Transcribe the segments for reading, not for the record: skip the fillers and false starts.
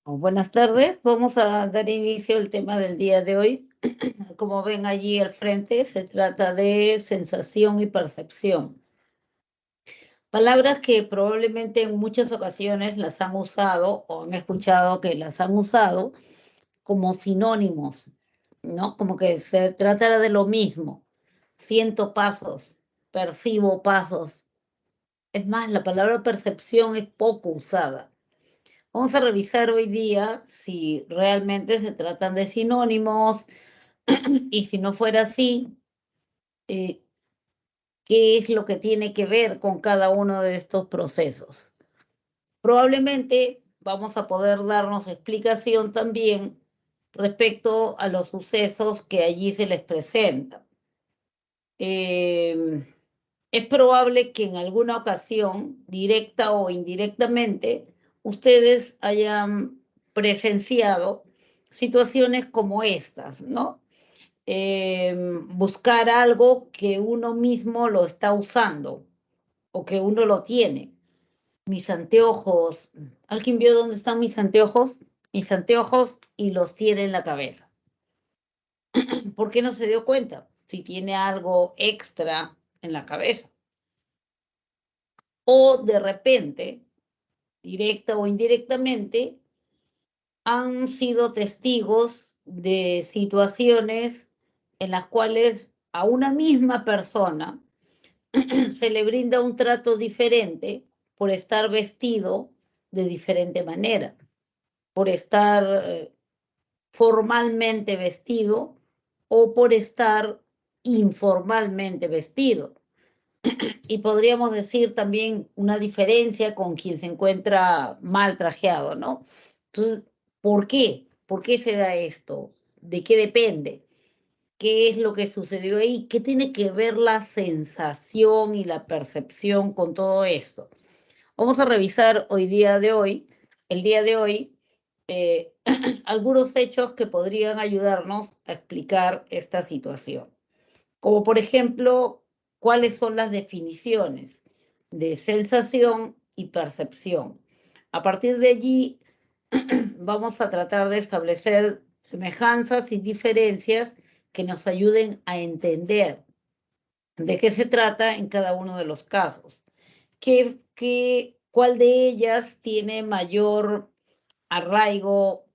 Buenas tardes, vamos a dar inicio al tema del día de hoy. Como ven allí al frente, se trata de sensación y percepción. Palabras que probablemente en muchas ocasiones las han usado o han escuchado que las han usado como sinónimos, ¿no? Como que se trata de lo mismo. Siento pasos, percibo pasos. Es más, la palabra percepción es poco usada. Vamos a revisar hoy día si realmente se tratan de sinónimos y si no fuera así, eh, ¿qué es lo que tiene que ver con cada uno de estos procesos? Probablemente vamos a poder darnos explicación también respecto a los sucesos que allí se les presentan. Es probable que en alguna ocasión, directa o indirectamente, ustedes hayan presenciado situaciones como estas, ¿no? Buscar algo que uno mismo lo está usando o que uno lo tiene. Mis anteojos. ¿Alguien vio dónde están mis anteojos? Mis anteojos y los tiene en la cabeza. ¿Por qué no se dio cuenta? Si tiene algo extra en la cabeza. O de repente, directa o indirectamente, han sido testigos de situaciones en las cuales a una misma persona se le brinda un trato diferente por estar vestido de diferente manera, por estar formalmente vestido o por estar informalmente vestido. Y podríamos decir también una diferencia con quien se encuentra mal trajeado, ¿no? Entonces, ¿por qué? ¿Por qué se da esto? ¿De qué depende? ¿Qué es lo que sucedió ahí? ¿Qué tiene que ver la sensación y la percepción con todo esto? Vamos a revisar el día de hoy, algunos hechos que podrían ayudarnos a explicar esta situación. Como por ejemplo, cuáles son las definiciones de sensación y percepción. A partir de allí, vamos a tratar de establecer semejanzas y diferencias que nos ayuden a entender de qué se trata en cada uno de los casos. ¿Cuál de ellas tiene mayor arraigo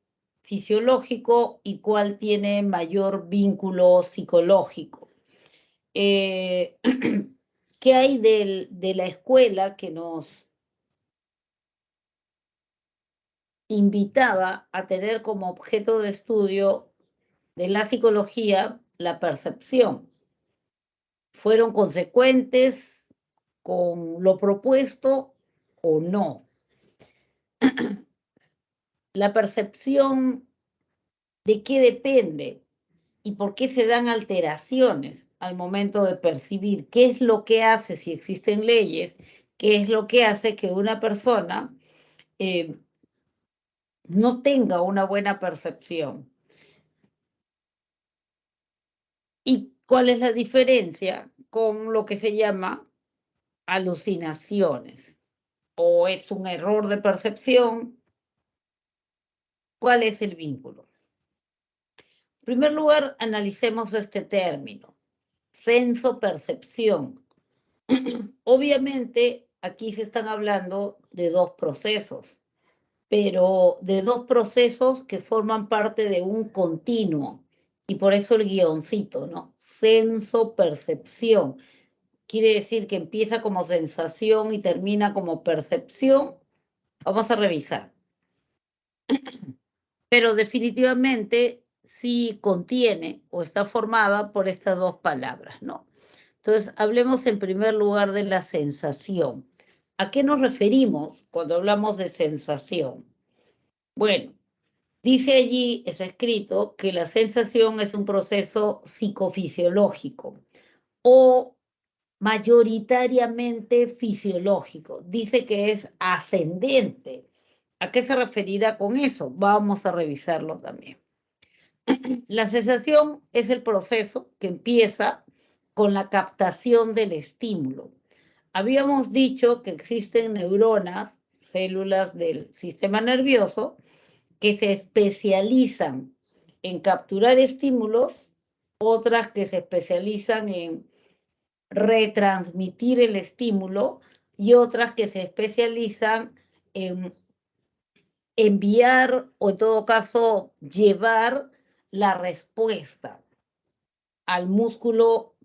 fisiológico y cuál tiene mayor vínculo psicológico? ¿Qué hay de la escuela que nos invitaba a tener como objeto de estudio de la psicología la percepción? ¿Fueron consecuentes con lo propuesto o no? La percepción, ¿de qué depende? ¿Y por qué se dan alteraciones al momento de percibir? ¿Qué es lo que hace, si existen leyes, qué es lo que hace que una persona no tenga una buena percepción? ¿Y cuál es la diferencia con lo que se llama alucinaciones? ¿O es un error de percepción? ¿Cuál es el vínculo? En primer lugar, analicemos este término, senso-percepción. Obviamente, aquí se están hablando de dos procesos, pero de dos procesos que forman parte de un continuo. Y por eso el guioncito, ¿no? Senso-percepción. Quiere decir que empieza como sensación y termina como percepción. Vamos a revisar. Pero definitivamente sí contiene o está formada por estas dos palabras, ¿no? Entonces, hablemos en primer lugar de la sensación. ¿A qué nos referimos cuando hablamos de sensación? Bueno, dice allí, es escrito, que la sensación es un proceso psicofisiológico o mayoritariamente fisiológico. Dice que es ascendente. ¿A qué se referirá con eso? Vamos a revisarlo también. La sensación es el proceso que empieza con la captación del estímulo. Habíamos dicho que existen neuronas, células del sistema nervioso, que se especializan en capturar estímulos, otras que se especializan en retransmitir el estímulo y otras que se especializan en enviar o en todo caso llevar la respuesta al músculo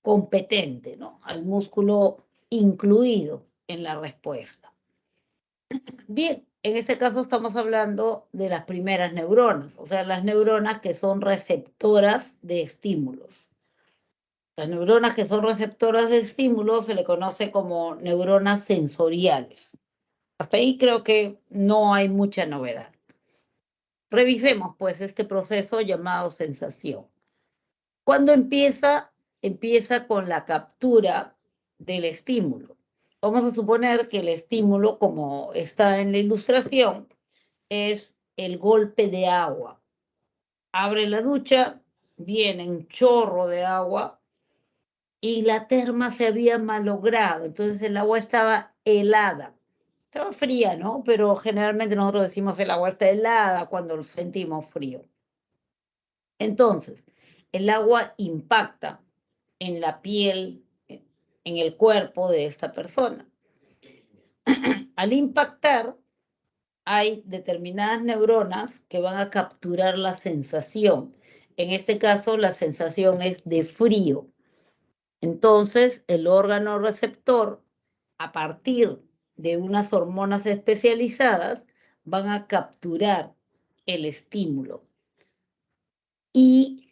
competente, ¿no? Al músculo incluido en la respuesta. Bien, en este caso estamos hablando de las primeras neuronas, o sea, las neuronas que son receptoras de estímulos. Las neuronas que son receptoras de estímulos se le conoce como neuronas sensoriales. Hasta ahí creo que no hay mucha novedad. Revisemos pues este proceso llamado sensación. ¿Cuándo empieza? Empieza con la captura del estímulo. Vamos a suponer que el estímulo, como está en la ilustración, es el golpe de agua. Abre la ducha, viene un chorro de agua y la terma se había malogrado, entonces el agua estaba helada. Estaba fría, ¿no? Pero generalmente nosotros decimos el agua está helada cuando sentimos frío. Entonces, el agua impacta en la piel, en el cuerpo de esta persona. Al impactar, hay determinadas neuronas que van a capturar la sensación. En este caso, la sensación es de frío. Entonces, el órgano receptor, a partir de unas hormonas especializadas, van a capturar el estímulo y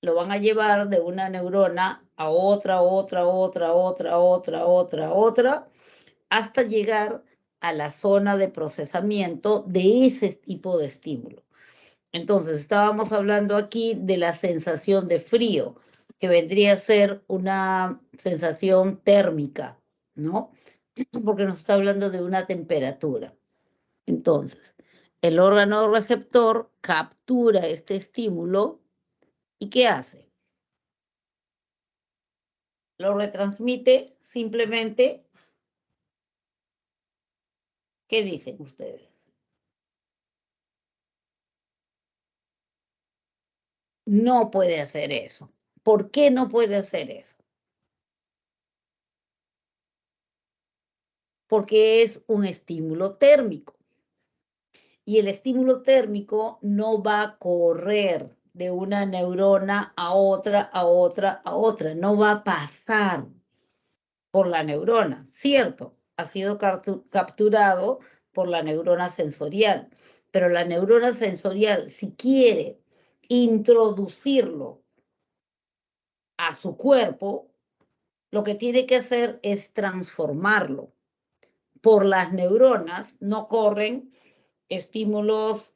lo van a llevar de una neurona a otra, hasta llegar a la zona de procesamiento de ese tipo de estímulo. Entonces, estábamos hablando aquí de la sensación de frío, que vendría a ser una sensación térmica, ¿no? Porque nos está hablando de una temperatura. Entonces, el órgano receptor captura este estímulo y ¿qué hace? Lo retransmite simplemente. ¿Qué dicen ustedes? No puede hacer eso. ¿Por qué no puede hacer eso? Porque es un estímulo térmico. Y el estímulo térmico no va a correr de una neurona a otra, no va a pasar por la neurona, ¿cierto? Ha sido capturado por la neurona sensorial, pero la neurona sensorial, si quiere introducirlo a su cuerpo, lo que tiene que hacer es transformarlo. Por las neuronas no corren estímulos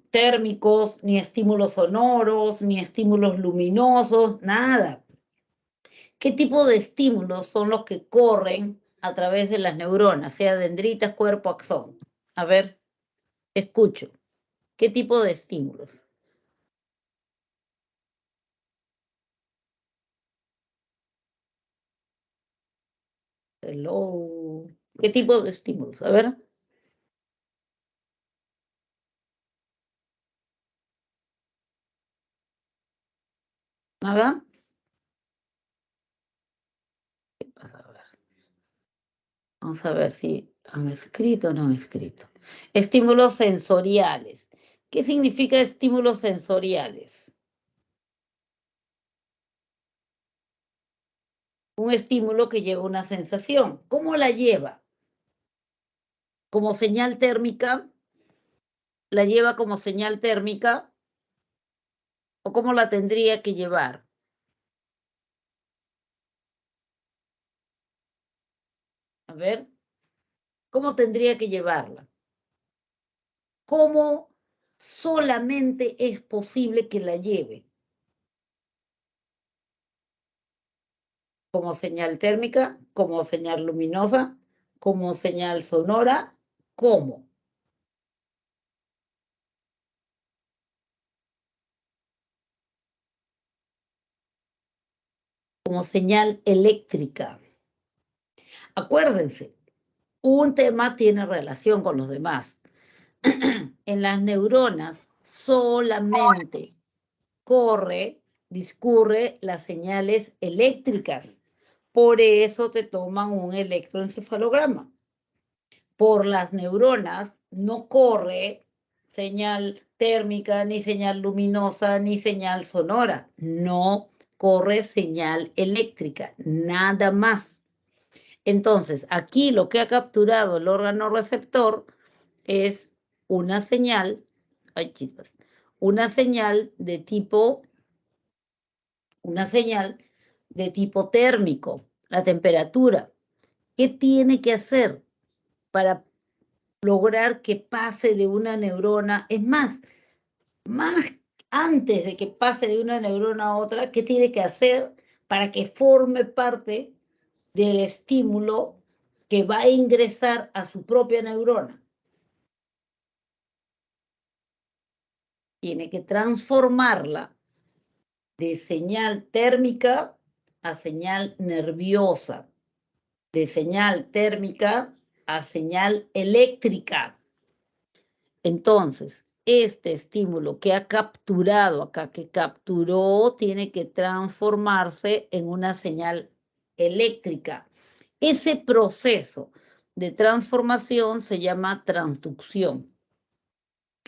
térmicos, ni estímulos sonoros, ni estímulos luminosos, nada. ¿Qué tipo de estímulos son los que corren a través de las neuronas, sea dendritas, cuerpo, axón? A ver, escucho. ¿Qué tipo de estímulos? Hello. ¿Qué tipo de estímulos? A ver, nada. A ver. Vamos a ver si han escrito o no han escrito. Estímulos sensoriales. ¿Qué significa estímulos sensoriales? Un estímulo que lleva una sensación. ¿Cómo la lleva? ¿Como señal térmica? ¿La lleva como señal térmica? ¿O cómo la tendría que llevar? A ver, ¿cómo tendría que llevarla? ¿Cómo solamente es posible que la lleve? ¿Como señal térmica? ¿Como señal luminosa? ¿Como señal sonora? ¿Cómo? Como señal eléctrica. Acuérdense, un tema tiene relación con los demás. en las neuronas solamente discurre las señales eléctricas. Por eso te toman un electroencefalograma. Por las neuronas no corre señal térmica, ni señal luminosa, ni señal sonora. No corre señal eléctrica, nada más. Entonces, aquí lo que ha capturado el órgano receptor es una señal, ay chispas, una señal de tipo térmico, la temperatura. ¿Qué tiene que hacer para lograr que pase de una neurona? Es más antes de que pase de una neurona a otra, ¿qué tiene que hacer para que forme parte del estímulo que va a ingresar a su propia neurona? Tiene que transformarla de señal térmica a señal nerviosa, de señal térmica a señal eléctrica. Entonces, este estímulo que ha capturado acá, que capturó, tiene que transformarse en una señal eléctrica. Ese proceso de transformación se llama transducción.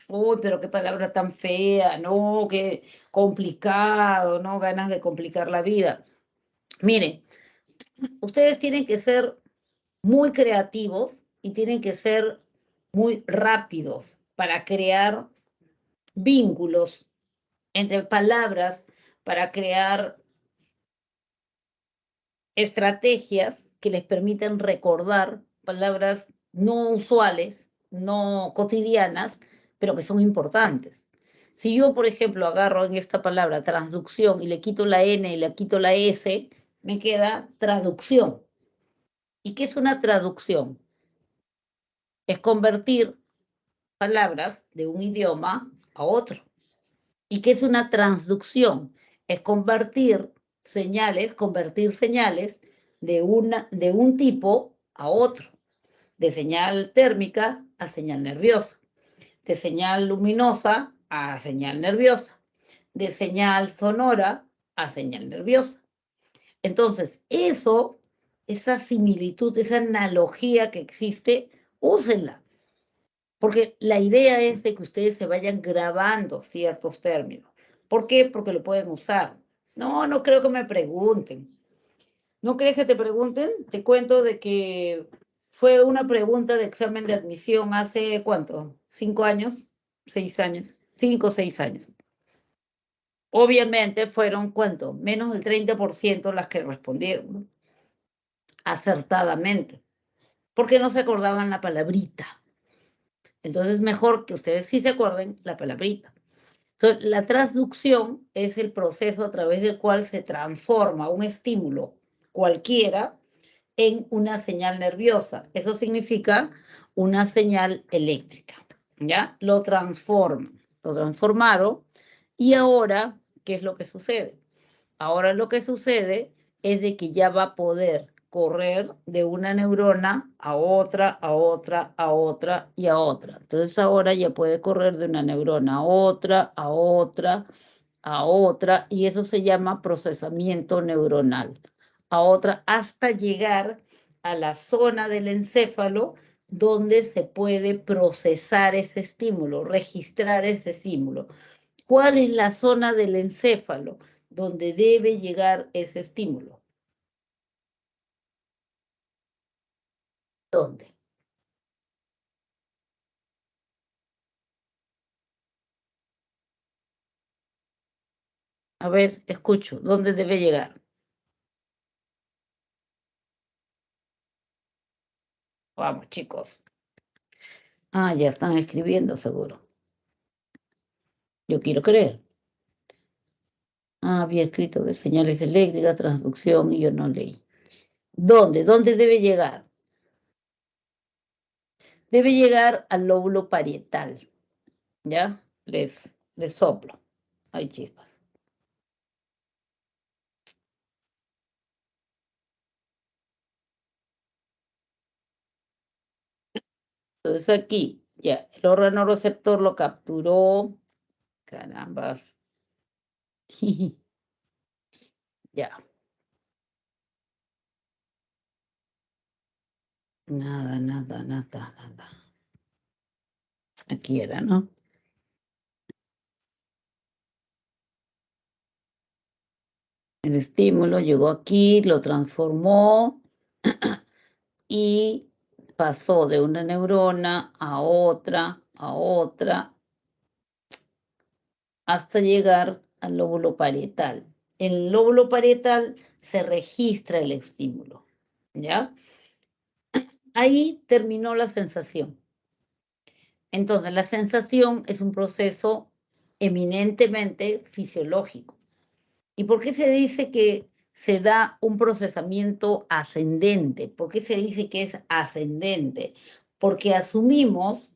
Uy, pero qué palabra tan fea, no, qué complicado, no, ganas de complicar la vida. Miren, ustedes tienen que ser muy creativos y tienen que ser muy rápidos para crear vínculos entre palabras, para crear estrategias que les permiten recordar palabras no usuales, no cotidianas, pero que son importantes. Si yo, por ejemplo, agarro en esta palabra transducción y le quito la N y le quito la S, me queda traducción. ¿Y qué es una traducción? Es convertir palabras de un idioma a otro. ¿Y qué es una transducción? Es convertir señales de un tipo a otro, de señal térmica a señal nerviosa, de señal luminosa a señal nerviosa, de señal sonora a señal nerviosa. Entonces, esa similitud, esa analogía que existe, úsenla. Porque la idea es de que ustedes se vayan grabando ciertos términos. ¿Por qué? Porque lo pueden usar. No, no creo que me pregunten. ¿No crees que te pregunten? Te cuento de que fue una pregunta de examen de admisión hace, ¿cuánto? ¿5 años? ¿6 años? 5 o 6 años. Obviamente fueron, ¿cuánto? Menos del 30% las que respondieron, ¿no? Acertadamente, porque no se acordaban la palabrita. Entonces, mejor que ustedes sí se acuerden la palabrita. Entonces, la transducción es el proceso a través del cual se transforma un estímulo cualquiera en una señal nerviosa. Eso significa una señal eléctrica, ¿ya? Lo transformaron y ahora, ¿qué es lo que sucede? Ahora lo que sucede es de que ya va a poder correr de una neurona a otra, a otra, a otra y a otra. Entonces ahora ya puede correr de una neurona a otra, a otra, a otra, y eso se llama procesamiento neuronal. A otra, hasta llegar a la zona del encéfalo donde se puede procesar ese estímulo, registrar ese estímulo. ¿Cuál es la zona del encéfalo donde debe llegar ese estímulo? ¿Dónde? A ver, escucho, ¿dónde debe llegar? Vamos, chicos. Ah, ya están escribiendo, seguro. Yo quiero creer. Ah, había escrito de señales eléctricas, transducción, y yo no leí. ¿Dónde? ¿Dónde debe llegar? Debe llegar al lóbulo parietal. ¿Ya? Les soplo. Hay chispas. Entonces aquí Ya, el órgano receptor lo capturó. Carambas. Ya. Nada, nada, nada, nada. Aquí era, ¿no? El estímulo llegó aquí, lo transformó y pasó de una neurona a otra, hasta llegar al lóbulo parietal. En el lóbulo parietal se registra el estímulo, ¿ya? Ahí terminó la sensación. Entonces, la sensación es un proceso eminentemente fisiológico. ¿Y por qué se dice que se da un procesamiento ascendente? ¿Por qué se dice que es ascendente? Porque asumimos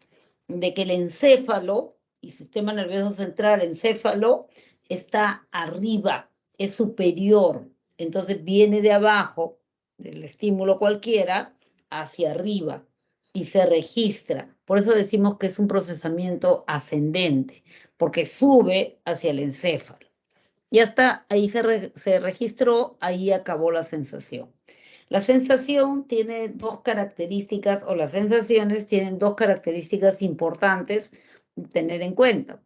de que el encéfalo y sistema nervioso central, encéfalo, está arriba, es superior. Entonces viene de abajo, del estímulo cualquiera, hacia arriba y se registra. Por eso decimos que es un procesamiento ascendente, porque sube hacia el encéfalo. Ya está, ahí se registró, ahí acabó la sensación. La sensación tiene dos características, o las sensaciones tienen dos características importantes tener en cuenta.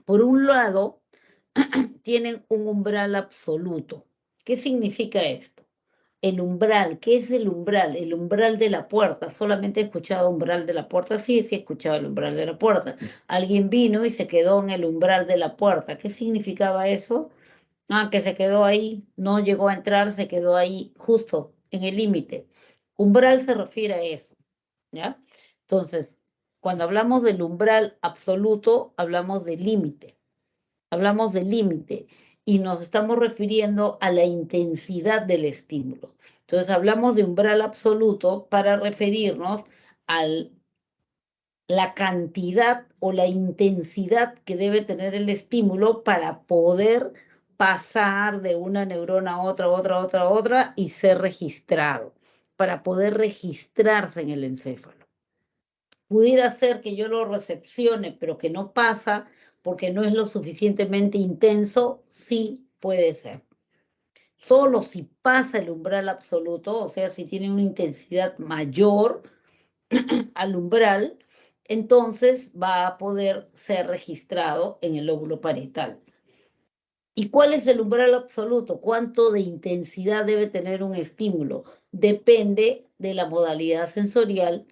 Por un lado, tienen un umbral absoluto. ¿Qué significa esto? El umbral, ¿qué es el umbral? El umbral de la puerta. Solamente he escuchado umbral de la puerta. Sí, sí he escuchado el umbral de la puerta. Alguien vino y se quedó en el umbral de la puerta. ¿Qué significaba eso? Que se quedó ahí, no llegó a entrar, se quedó ahí, justo en el límite. Umbral se refiere a eso, ¿ya? Entonces, cuando hablamos del umbral absoluto, hablamos del límite. Hablamos del límite y nos estamos refiriendo a la intensidad del estímulo. Entonces, hablamos de umbral absoluto para referirnos a la cantidad o la intensidad que debe tener el estímulo para poder pasar de una neurona a otra y ser registrado, para poder registrarse en el encéfalo. Pudiera ser que yo lo recepcione, pero que no pasa porque no es lo suficientemente intenso, sí puede ser. Solo si pasa el umbral absoluto, o sea, si tiene una intensidad mayor al umbral, entonces va a poder ser registrado en el lóbulo parietal. ¿Y cuál es el umbral absoluto? ¿Cuánto de intensidad debe tener un estímulo? Depende de la modalidad sensorial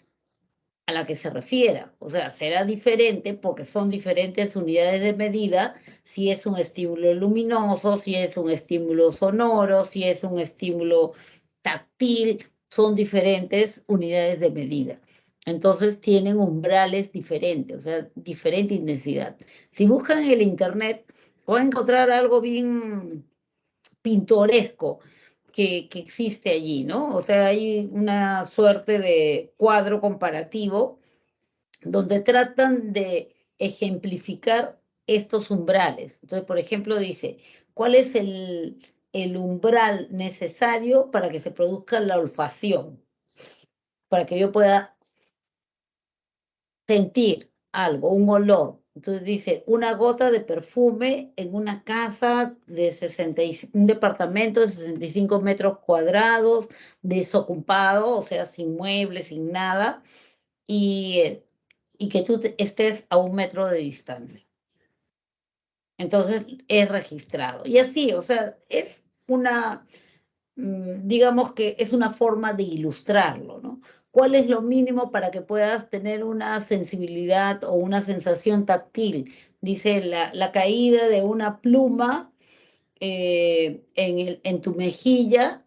a la que se refiera. O sea, será diferente porque son diferentes unidades de medida si es un estímulo luminoso, si es un estímulo sonoro, si es un estímulo táctil, son diferentes unidades de medida. Entonces tienen umbrales diferentes, o sea, diferente intensidad. Si buscan en el internet, van a encontrar algo bien pintoresco que existe allí, ¿no? O sea, hay una suerte de cuadro comparativo donde tratan de ejemplificar estos umbrales. Entonces, por ejemplo, dice, ¿cuál es el umbral necesario para que se produzca la olfacción? Para que yo pueda sentir algo, un olor. Entonces dice, una gota de perfume en una casa de un departamento de 65 metros cuadrados, desocupado, o sea, sin muebles, sin nada, y que tú estés a 1 metro de distancia. Entonces es registrado. Y así, o sea, es una, digamos que es una forma de ilustrarlo, ¿no? ¿Cuál es lo mínimo para que puedas tener una sensibilidad o una sensación táctil? Dice la caída de una pluma en tu mejilla,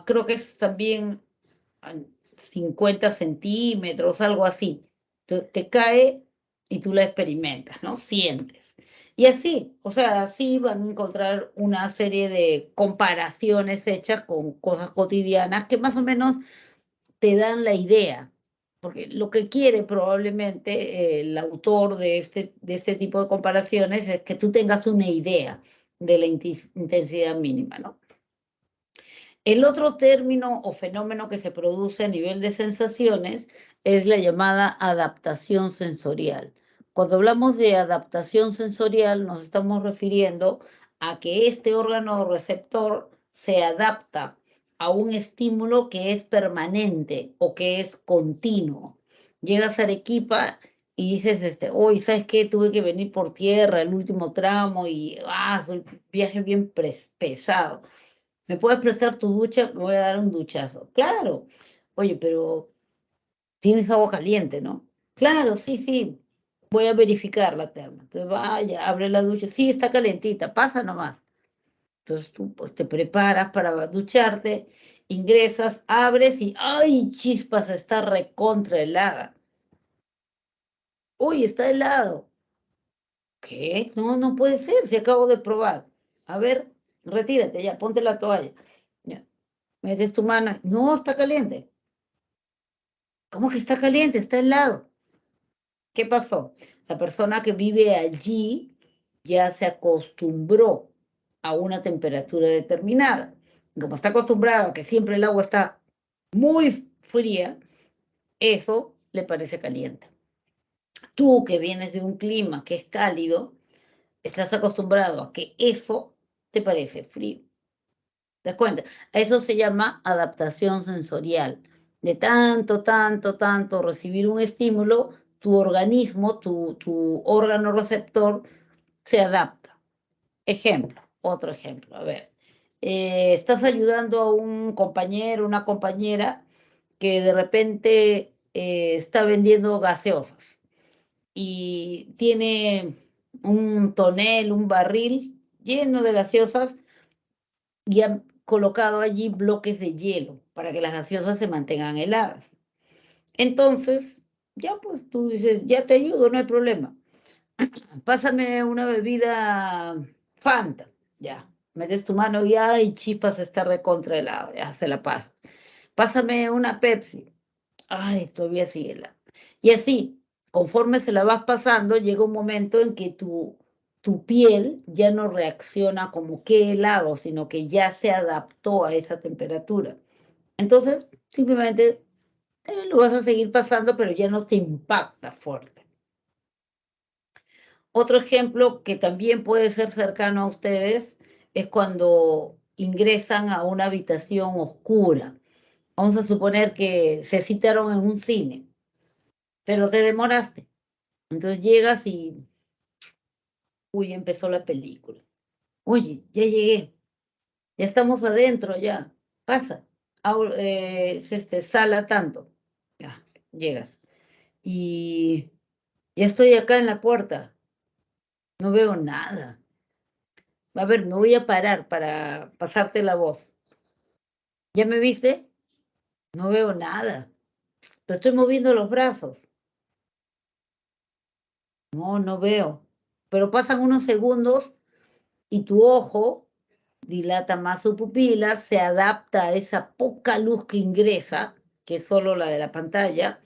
creo que es también 50 centímetros, algo así. Te cae y tú la experimentas, ¿no? Sientes. Y así, o sea, así van a encontrar una serie de comparaciones hechas con cosas cotidianas que más o menos te dan la idea. Porque lo que quiere probablemente el autor de este tipo de comparaciones es que tú tengas una idea de la intensidad mínima, ¿no? El otro término o fenómeno que se produce a nivel de sensaciones es la llamada adaptación sensorial. Cuando hablamos de adaptación sensorial, nos estamos refiriendo a que este órgano receptor se adapta a un estímulo que es permanente o que es continuo. Llegas a Arequipa y dices, hoy, ¿sabes qué? Tuve que venir por tierra el último tramo y fue un viaje bien pesado. ¿Me puedes prestar tu ducha? Me voy a dar un duchazo. Claro. Oye, pero tienes agua caliente, ¿no? Claro, sí, sí. Voy a verificar la terma. Entonces, vaya, abre la ducha. Sí, está calentita, pasa nomás. Entonces tú pues, te preparas para ducharte, ingresas, abres y ¡ay, chispas! Está recontra helada. Uy, está helado. ¿Qué? No, no puede ser, si acabo de probar. A ver, retírate ya, ponte la toalla. Ya. Metes tu mano. No, está caliente. ¿Cómo que está caliente? Está helado. ¿Qué pasó? La persona que vive allí ya se acostumbró a una temperatura determinada. Como está acostumbrado a que siempre el agua está muy fría, eso le parece caliente. Tú que vienes de un clima que es cálido, estás acostumbrado a que eso te parece frío. ¿Te das cuenta? Eso se llama adaptación sensorial. De tanto recibir un estímulo, tu organismo, tu órgano receptor se adapta. Ejemplo, otro ejemplo. A ver, estás ayudando a un compañero, una compañera que de repente está vendiendo gaseosas y tiene un tonel, un barril lleno de gaseosas y han colocado allí bloques de hielo para que las gaseosas se mantengan heladas. Entonces, ya pues tú dices, ya te ayudo, no hay problema. Pásame una bebida Fanta, ya. Metes tu mano y ay, chispas, está recontra helado, ya se la pasas. Pásame una Pepsi, ay, todavía sigue helada. Y así, conforme se la vas pasando, llega un momento en que tu piel ya no reacciona como que helado, sino que ya se adaptó a esa temperatura. Entonces, simplemente lo vas a seguir pasando, pero ya no te impacta fuerte. Otro ejemplo que también puede ser cercano a ustedes es cuando ingresan a una habitación oscura. Vamos a suponer que se citaron en un cine, pero te demoraste. Entonces llegas y, uy, empezó la película. Oye, ya llegué, ya estamos adentro, ya, pasa. Sala tanto. Ya, llegas. Y ya estoy acá en la puerta, no veo nada. A ver, me voy a parar para pasarte la voz. ¿Ya me viste? No veo nada, pero estoy moviendo los brazos. No, no veo. Pero pasan unos segundos y tu ojo dilata más su pupila, se adapta a esa poca luz que ingresa, que es solo la de la pantalla,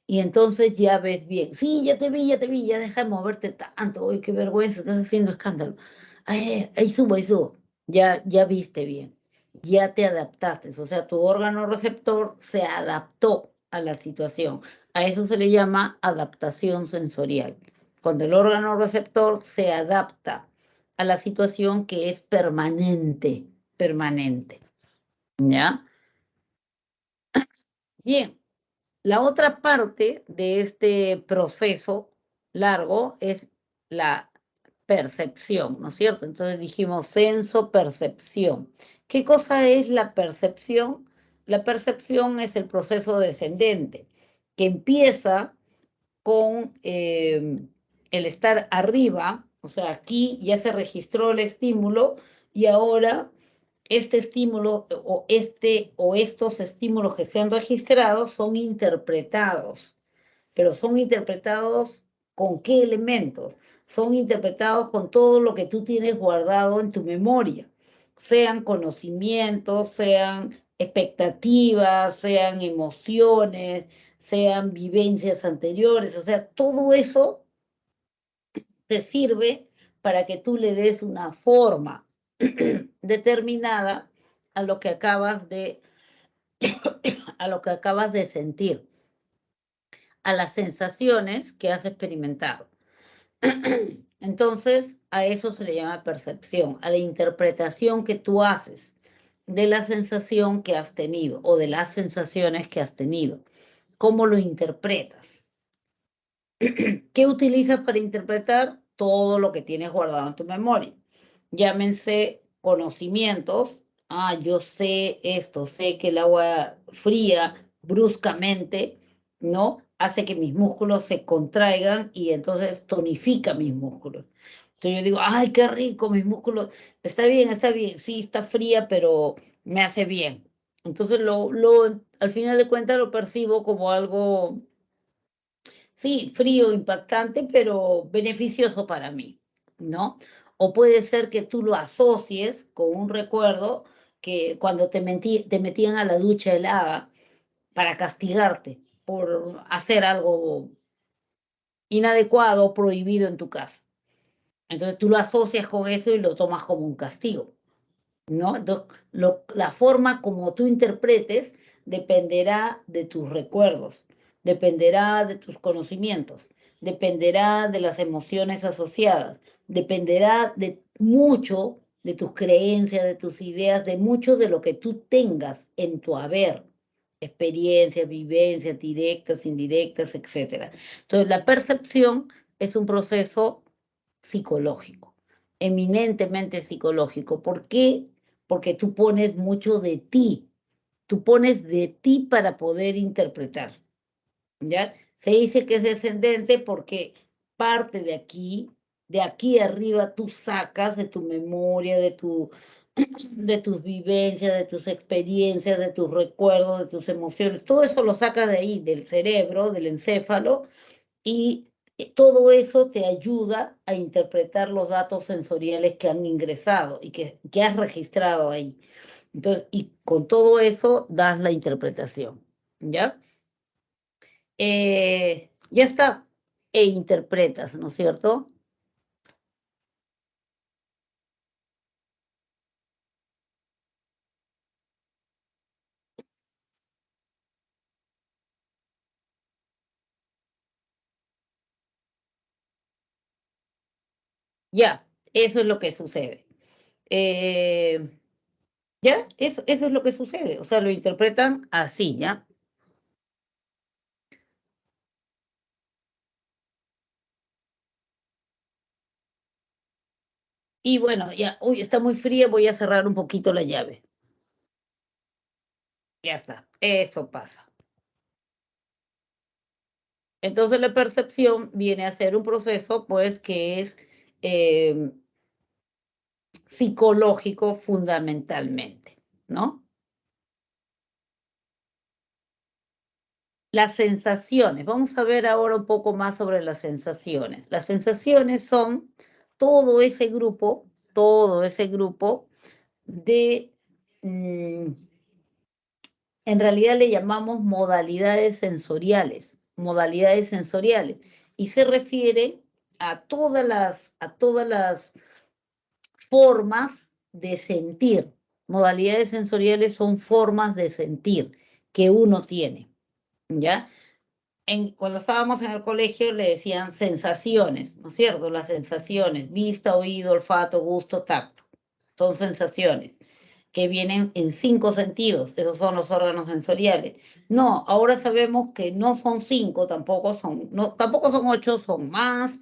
y entonces ya ves bien. Sí, ya te vi, ya deja de moverte tanto. Uy, qué vergüenza, estás haciendo escándalo. Ay, ahí subo, ahí subo. Ya viste bien. Ya te adaptaste. O sea, tu órgano receptor se adaptó a la situación. A eso se le llama adaptación sensorial. Cuando el órgano receptor se adapta a la situación que es permanente, permanente. ¿Ya? Bien. La otra parte de este proceso largo es la percepción, ¿no es cierto? Entonces dijimos senso-percepción. ¿Qué cosa es la percepción? La percepción es el proceso descendente, que empieza con el estar arriba, o sea, aquí ya se registró el estímulo y ahora este estímulo o estos estímulos que se han registrado son interpretados, pero son interpretados ¿con qué elementos? Son interpretados con todo lo que tú tienes guardado en tu memoria, sean conocimientos, sean expectativas, sean emociones, sean vivencias anteriores, o sea, todo eso te sirve para que tú le des una forma determinada a lo que acabas de, a lo que acabas de sentir, a las sensaciones que has experimentado. Entonces, a eso se le llama percepción, a la interpretación que tú haces de la sensación que has tenido o de las sensaciones que has tenido. ¿Cómo lo interpretas? ¿Qué utilizas para interpretar todo lo que tienes guardado en tu memoria? Llámense conocimientos. Ah, yo sé esto, sé que el agua fría bruscamente, ¿no? Hace que mis músculos se contraigan y entonces tonifica mis músculos. Entonces yo digo, ay, qué rico, mis músculos. Está bien, sí, está fría, pero me hace bien. Entonces al final de cuentas lo percibo como algo, sí, frío, impactante, pero beneficioso para mí, ¿no? O puede ser que tú lo asocies con un recuerdo que cuando te metían a la ducha helada para castigarte por hacer algo inadecuado o prohibido en tu casa. Entonces tú lo asocias con eso y lo tomas como un castigo, ¿no? Entonces, la forma como tú interpretes dependerá de tus recuerdos, dependerá de tus conocimientos, dependerá de las emociones asociadas, dependerá de mucho de tus creencias, de tus ideas, de mucho de lo que tú tengas en tu haber, experiencias, vivencias directas, indirectas, etcétera. Entonces, la percepción es un proceso psicológico, eminentemente psicológico. ¿Por qué? Porque tú pones mucho de ti, tú pones de ti para poder interpretar, ¿ya? Se dice que es descendente porque parte de aquí arriba tú sacas de tu memoria, de tus vivencias, de tus experiencias, de tus recuerdos, de tus emociones, todo eso lo sacas de ahí, del cerebro, del encéfalo, y todo eso te ayuda a interpretar los datos sensoriales que han ingresado y que has registrado ahí. Entonces, y con todo eso das la interpretación, ¿ya? Ya está. E interpretas, ¿no es cierto? Ya, eso es lo que sucede. Eh, ya, eso es lo que sucede. O sea, lo interpretan así, ¿ya? Y bueno, ya, uy, está muy fría, voy a cerrar un poquito la llave. Ya está, eso pasa. Entonces la percepción viene a ser un proceso, pues, que es psicológico fundamentalmente, ¿no? Las sensaciones, vamos a ver ahora un poco más sobre las sensaciones. Las sensaciones son todo ese grupo de, mm, en realidad le llamamos modalidades sensoriales, y se refiere a todas las formas de sentir. Modalidades sensoriales son formas de sentir que uno tiene, ¿ya? Cuando estábamos en el colegio le decían sensaciones, ¿no es cierto? Las sensaciones, vista, oído, olfato, gusto, tacto. Son sensaciones que vienen en 5 sentidos, esos son los órganos sensoriales. No, ahora sabemos que no son 5, tampoco son 8, son más,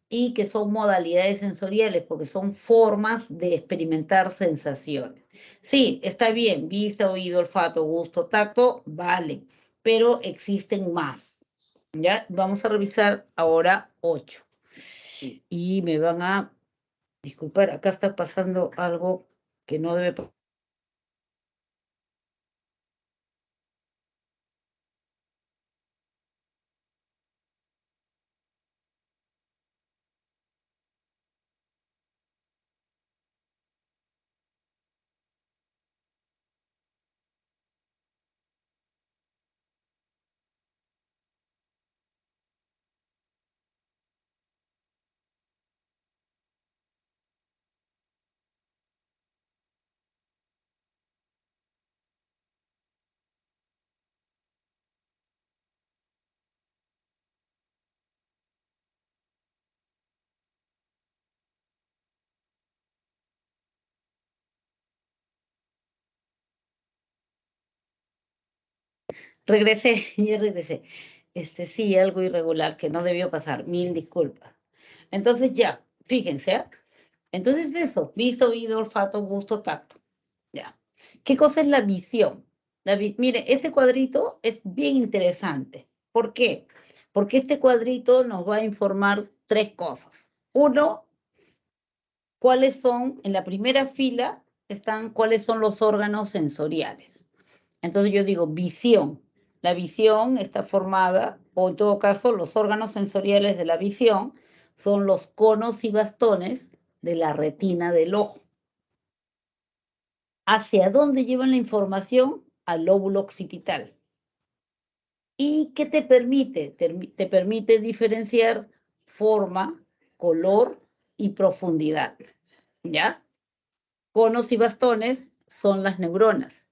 y que son modalidades sensoriales, porque son formas de experimentar sensaciones. Sí, está bien, vista, oído, olfato, gusto, tacto, vale, pero existen más. ¿Ya? Vamos a revisar ahora 8. Y me van a disculpar, acá está pasando algo que no debe pasar. Regresé, ya regresé. Sí, algo irregular que no debió pasar. Mil disculpas. Entonces ya, fíjense, ¿ah? Entonces eso, vista, oído, olfato, gusto, tacto. Ya. ¿Qué cosa es la visión? Mire, este cuadrito es bien interesante. ¿Por qué? Porque este cuadrito nos va a informar tres cosas. Uno, cuáles son, en la primera fila están cuáles son los órganos sensoriales. Entonces yo digo visión. La visión está formada, o en todo caso, los órganos sensoriales de la visión son los conos y bastones de la retina del ojo. ¿Hacia dónde llevan la información? Al lóbulo occipital. ¿Y qué te permite? Te permite diferenciar forma, color y profundidad. ¿Ya? Conos y bastones son las neuronas.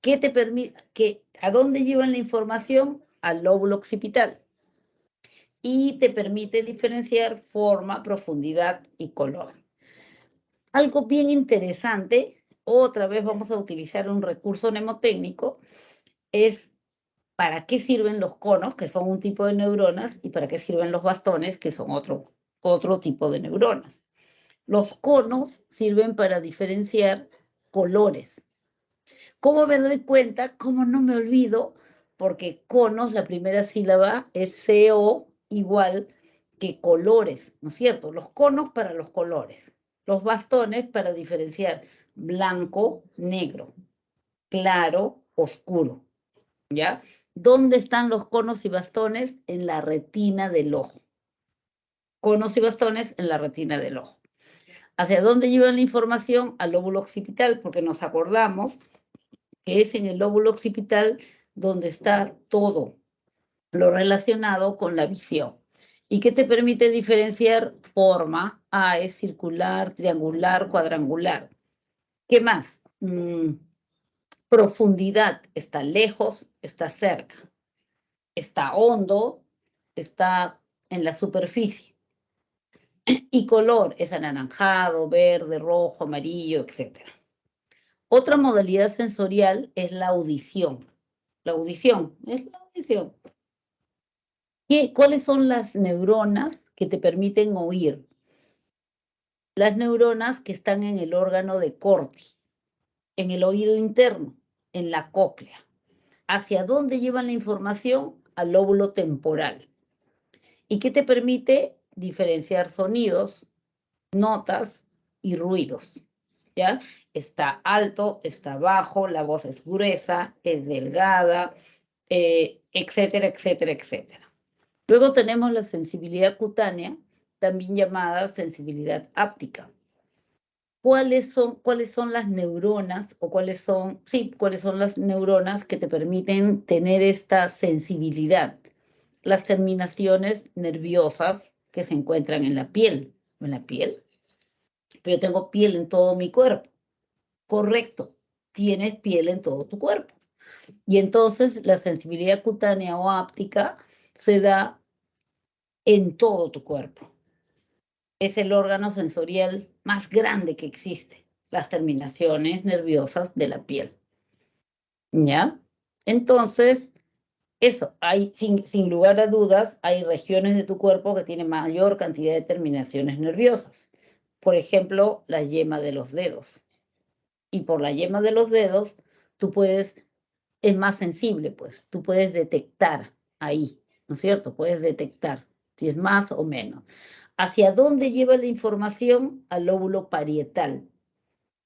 ¿Qué te permite? ¿A dónde llevan la información? Al lóbulo occipital. Y te permite diferenciar forma, profundidad y color. Algo bien interesante, otra vez vamos a utilizar un recurso mnemotécnico, es para qué sirven los conos, que son un tipo de neuronas, y para qué sirven los bastones, que son otro tipo de neuronas. Los conos sirven para diferenciar colores. ¿Cómo me doy cuenta? ¿Cómo no me olvido? Porque conos, la primera sílaba es CO igual que colores, ¿no es cierto? Los conos para los colores, los bastones para diferenciar blanco, negro, claro, oscuro, ¿ya? ¿Dónde están los conos y bastones? En la retina del ojo. Conos y bastones en la retina del ojo. ¿Hacia dónde llevan la información? Al lóbulo occipital, porque nos acordamos que es en el lóbulo occipital donde está todo lo relacionado con la visión. ¿Y qué te permite diferenciar forma? Ah, es circular, triangular, cuadrangular. ¿Qué más? Profundidad, está lejos, está cerca, está hondo, está en la superficie. Y color es anaranjado, verde, rojo, amarillo, etc. Otra modalidad sensorial es la audición. La audición, es la audición. ¿Cuáles son las neuronas que te permiten oír? Las neuronas que están en el órgano de Corti, en el oído interno, en la cóclea. ¿Hacia dónde llevan la información? Al lóbulo temporal. ¿Y qué te permite diferenciar sonidos, notas y ruidos? ¿Ya? Está alto, está bajo, la voz es gruesa, es delgada, etcétera, etcétera, etcétera. Luego tenemos la sensibilidad cutánea, también llamada sensibilidad áptica. ¿Cuáles son las neuronas o cuáles son las neuronas que te permiten tener esta sensibilidad? Las terminaciones nerviosas que se encuentran en la piel. ¿En la piel? Pero yo tengo piel en todo mi cuerpo. Correcto, tienes piel en todo tu cuerpo. Y entonces la sensibilidad cutánea o áptica se da en todo tu cuerpo. Es el órgano sensorial más grande que existe, las terminaciones nerviosas de la piel. ¿Ya? Entonces, eso, hay, sin lugar a dudas, hay regiones de tu cuerpo que tienen mayor cantidad de terminaciones nerviosas. Por ejemplo, la yema de los dedos. Y por la yema de los dedos, es más sensible, pues, tú puedes detectar ahí, ¿no es cierto? Puedes detectar si es más o menos. ¿Hacia dónde lleva la información? Al lóbulo parietal.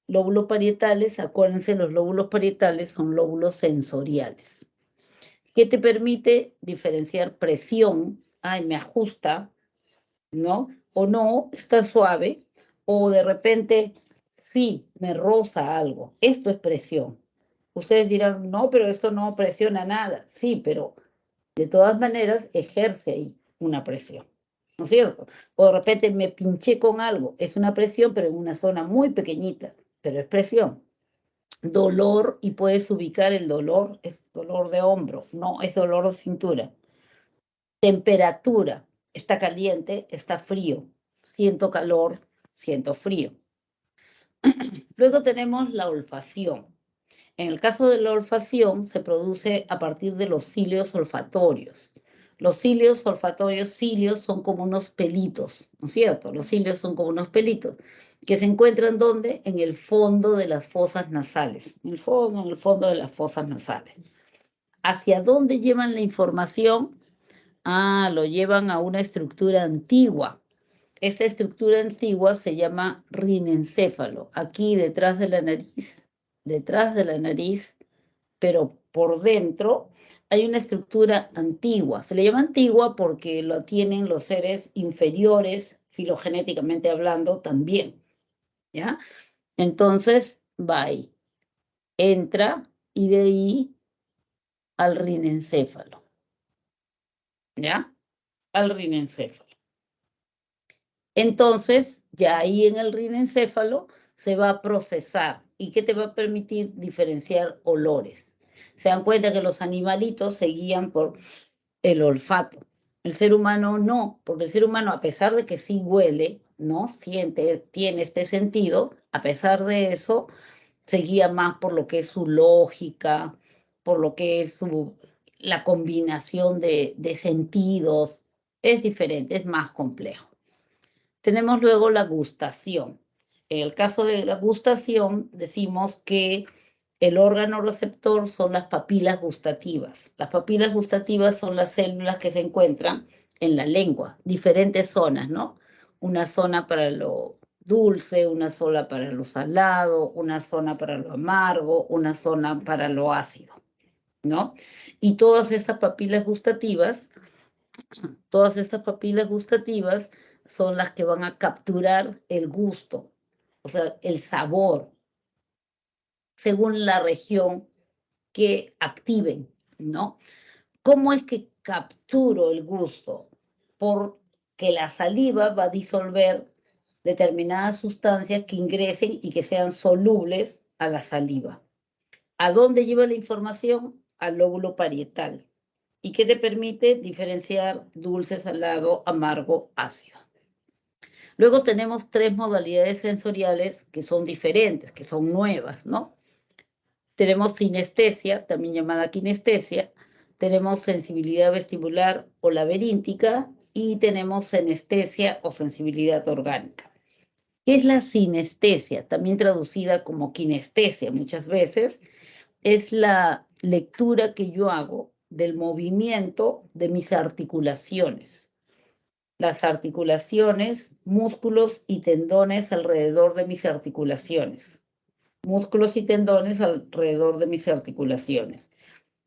Lóbulos parietales, acuérdense, los lóbulos parietales son lóbulos sensoriales. ¿Qué te permite diferenciar presión? Ay, me ajusta, ¿no? O no, está suave. O de repente, sí, me roza algo. Esto es presión. Ustedes dirán, no, pero esto no presiona nada. Sí, pero de todas maneras ejerce ahí una presión, ¿no es cierto? O de repente me pinché con algo. Es una presión, pero en una zona muy pequeñita, pero es presión. Dolor, y puedes ubicar el dolor, es dolor de hombro, no es dolor de cintura. Temperatura, está caliente, está frío. Siento calor, siento frío. Luego tenemos la olfacción. En el caso de la olfacción, se produce a partir de los cilios olfatorios. Los cilios olfatorios, cilios son como unos pelitos, ¿no es cierto? Los cilios son como unos pelitos que se encuentran ¿dónde? En el fondo de las fosas nasales, en el fondo de las fosas nasales. ¿Hacia dónde llevan la información? Lo llevan a una estructura antigua. Esta estructura antigua se llama rinencéfalo. Aquí detrás de la nariz, pero por dentro hay una estructura antigua. Se le llama antigua porque lo tienen los seres inferiores, filogenéticamente hablando, también, ¿ya? Entonces, va ahí, entra y de ahí al rinencéfalo, ¿ya? Al rinencéfalo. Entonces, ya ahí en el rinencéfalo se va a procesar. ¿Y qué te va a permitir diferenciar olores? Se dan cuenta que los animalitos se guían por el olfato. El ser humano no, porque el ser humano, a pesar de que sí huele, ¿no? Siente, tiene este sentido, a pesar de eso, se guía más por lo que es su lógica, por lo que es la combinación de sentidos. Es diferente, es más complejo. Tenemos luego la gustación. En el caso de la gustación, decimos que el órgano receptor son las papilas gustativas. Las papilas gustativas son las células que se encuentran en la lengua, diferentes zonas, ¿no? Una zona para lo dulce, una zona para lo salado, una zona para lo amargo, una zona para lo ácido, ¿no? Y todas estas papilas gustativas son las que van a capturar el gusto, o sea, el sabor, según la región que activen, ¿no? ¿Cómo es que capturo el gusto? Porque la saliva va a disolver determinadas sustancias que ingresen y que sean solubles a la saliva. ¿A dónde lleva la información? Al lóbulo parietal. ¿Y qué te permite diferenciar dulce, salado, amargo, ácido? Luego tenemos 3 modalidades sensoriales que son diferentes, que son nuevas, ¿no? Tenemos sinestesia, también llamada kinestesia, tenemos sensibilidad vestibular o laberíntica y tenemos senestesia o sensibilidad orgánica. ¿Qué es la sinestesia? También traducida como kinestesia muchas veces. Es la lectura que yo hago del movimiento de mis articulaciones. Las articulaciones, músculos y tendones alrededor de mis articulaciones. Músculos y tendones alrededor de mis articulaciones.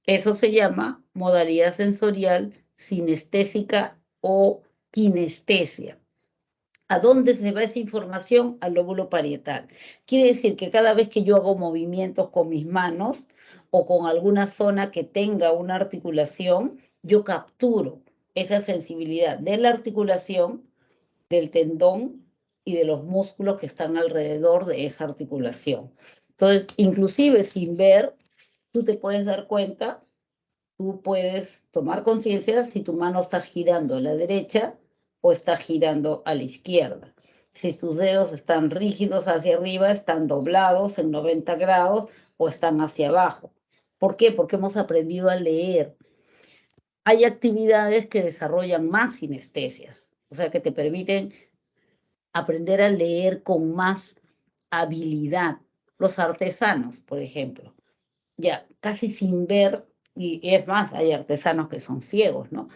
Eso se llama modalidad sensorial sinestésica o kinestesia. ¿A dónde se va esa información? Al lóbulo parietal. Quiere decir que cada vez que yo hago movimientos con mis manos o con alguna zona que tenga una articulación, yo capturo esa sensibilidad de la articulación, del tendón y de los músculos que están alrededor de esa articulación. Entonces, inclusive sin ver, tú te puedes dar cuenta, tú puedes tomar conciencia si tu mano está girando a la derecha o está girando a la izquierda. Si tus dedos están rígidos hacia arriba, están doblados en 90 grados o están hacia abajo. ¿Por qué? Porque hemos aprendido a leer. Hay actividades que desarrollan más sinestesias, o sea, que te permiten aprender a leer con más habilidad. Los artesanos, por ejemplo, ya casi sin ver, y es más, hay artesanos que son ciegos, ¿no?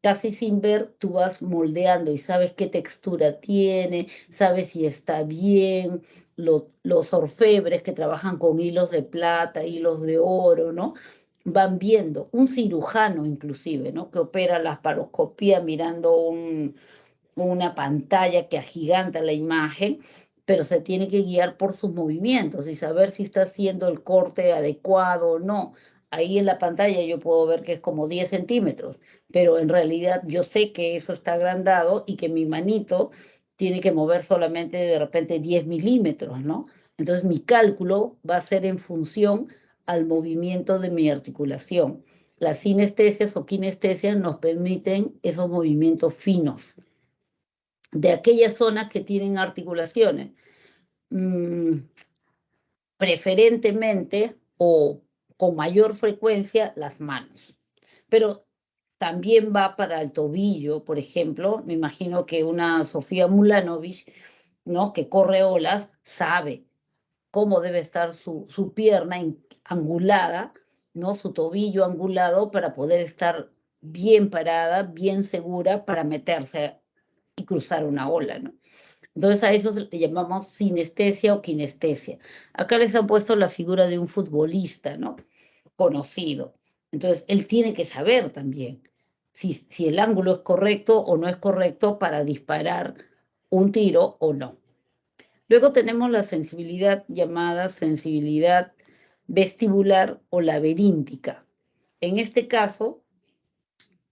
Casi sin ver, tú vas moldeando y sabes qué textura tiene, sabes si está bien, los orfebres que trabajan con hilos de plata, hilos de oro, ¿no? Van viendo, un cirujano inclusive, ¿no? Que opera la laparoscopía mirando una pantalla que agiganta la imagen, pero se tiene que guiar por sus movimientos y saber si está haciendo el corte adecuado o no. Ahí en la pantalla yo puedo ver que es como 10 centímetros, pero en realidad yo sé que eso está agrandado y que mi manito tiene que mover solamente de repente 10 milímetros, ¿no? Entonces mi cálculo va a ser en función al movimiento de mi articulación. Las sinestesias o kinestesias nos permiten esos movimientos finos de aquellas zonas que tienen articulaciones. Preferentemente o con mayor frecuencia las manos. Pero también va para el tobillo, por ejemplo. Me imagino que una Sofía Mulanovic, ¿no?, que corre olas, sabe cómo debe estar su pierna angulada, ¿no?, su tobillo angulado para poder estar bien parada, bien segura para meterse y cruzar una ola, ¿no? Entonces a eso le llamamos sinestesia o kinestesia. Acá les han puesto la figura de un futbolista, ¿no?, conocido. Entonces él tiene que saber también si el ángulo es correcto o no es correcto para disparar un tiro o no. Luego tenemos la sensibilidad llamada sensibilidad vestibular o laberíntica. En este caso,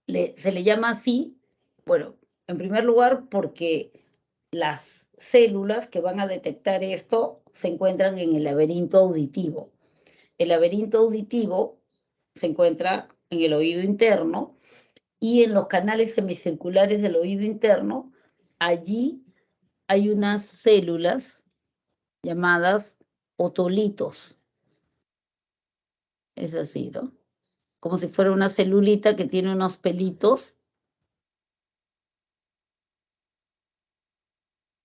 se le llama así, bueno, en primer lugar porque las células que van a detectar esto se encuentran en el laberinto auditivo. El laberinto auditivo se encuentra en el oído interno y en los canales semicirculares del oído interno, allí hay unas células llamadas otolitos. Es así, ¿no? Como si fuera una celulita que tiene unos pelitos.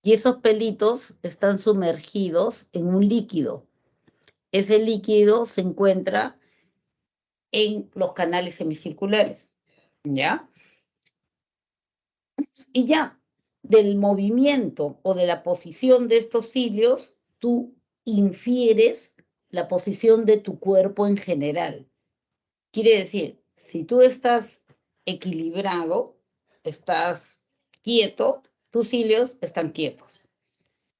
Y esos pelitos están sumergidos en un líquido. Ese líquido se encuentra en los canales semicirculares, ¿ya? Y ya, del movimiento o de la posición de estos cilios, tú infieres la posición de tu cuerpo en general. Quiere decir, si tú estás equilibrado, estás quieto, tus cilios están quietos.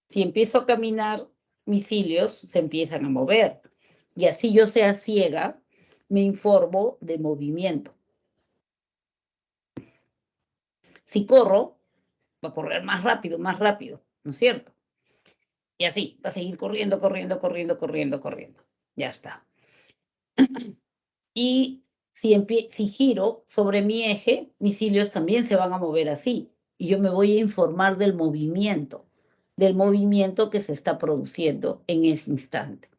Si empiezo a caminar, mis cilios se empiezan a mover. Y así yo sea ciega, me informo de movimiento. Si corro, va a correr más rápido, ¿no es cierto? Y así, va a seguir corriendo, corriendo, corriendo, corriendo, corriendo. Ya está. Y si giro sobre mi eje, mis cilios también se van a mover así. Y yo me voy a informar del movimiento que se está produciendo en ese instante.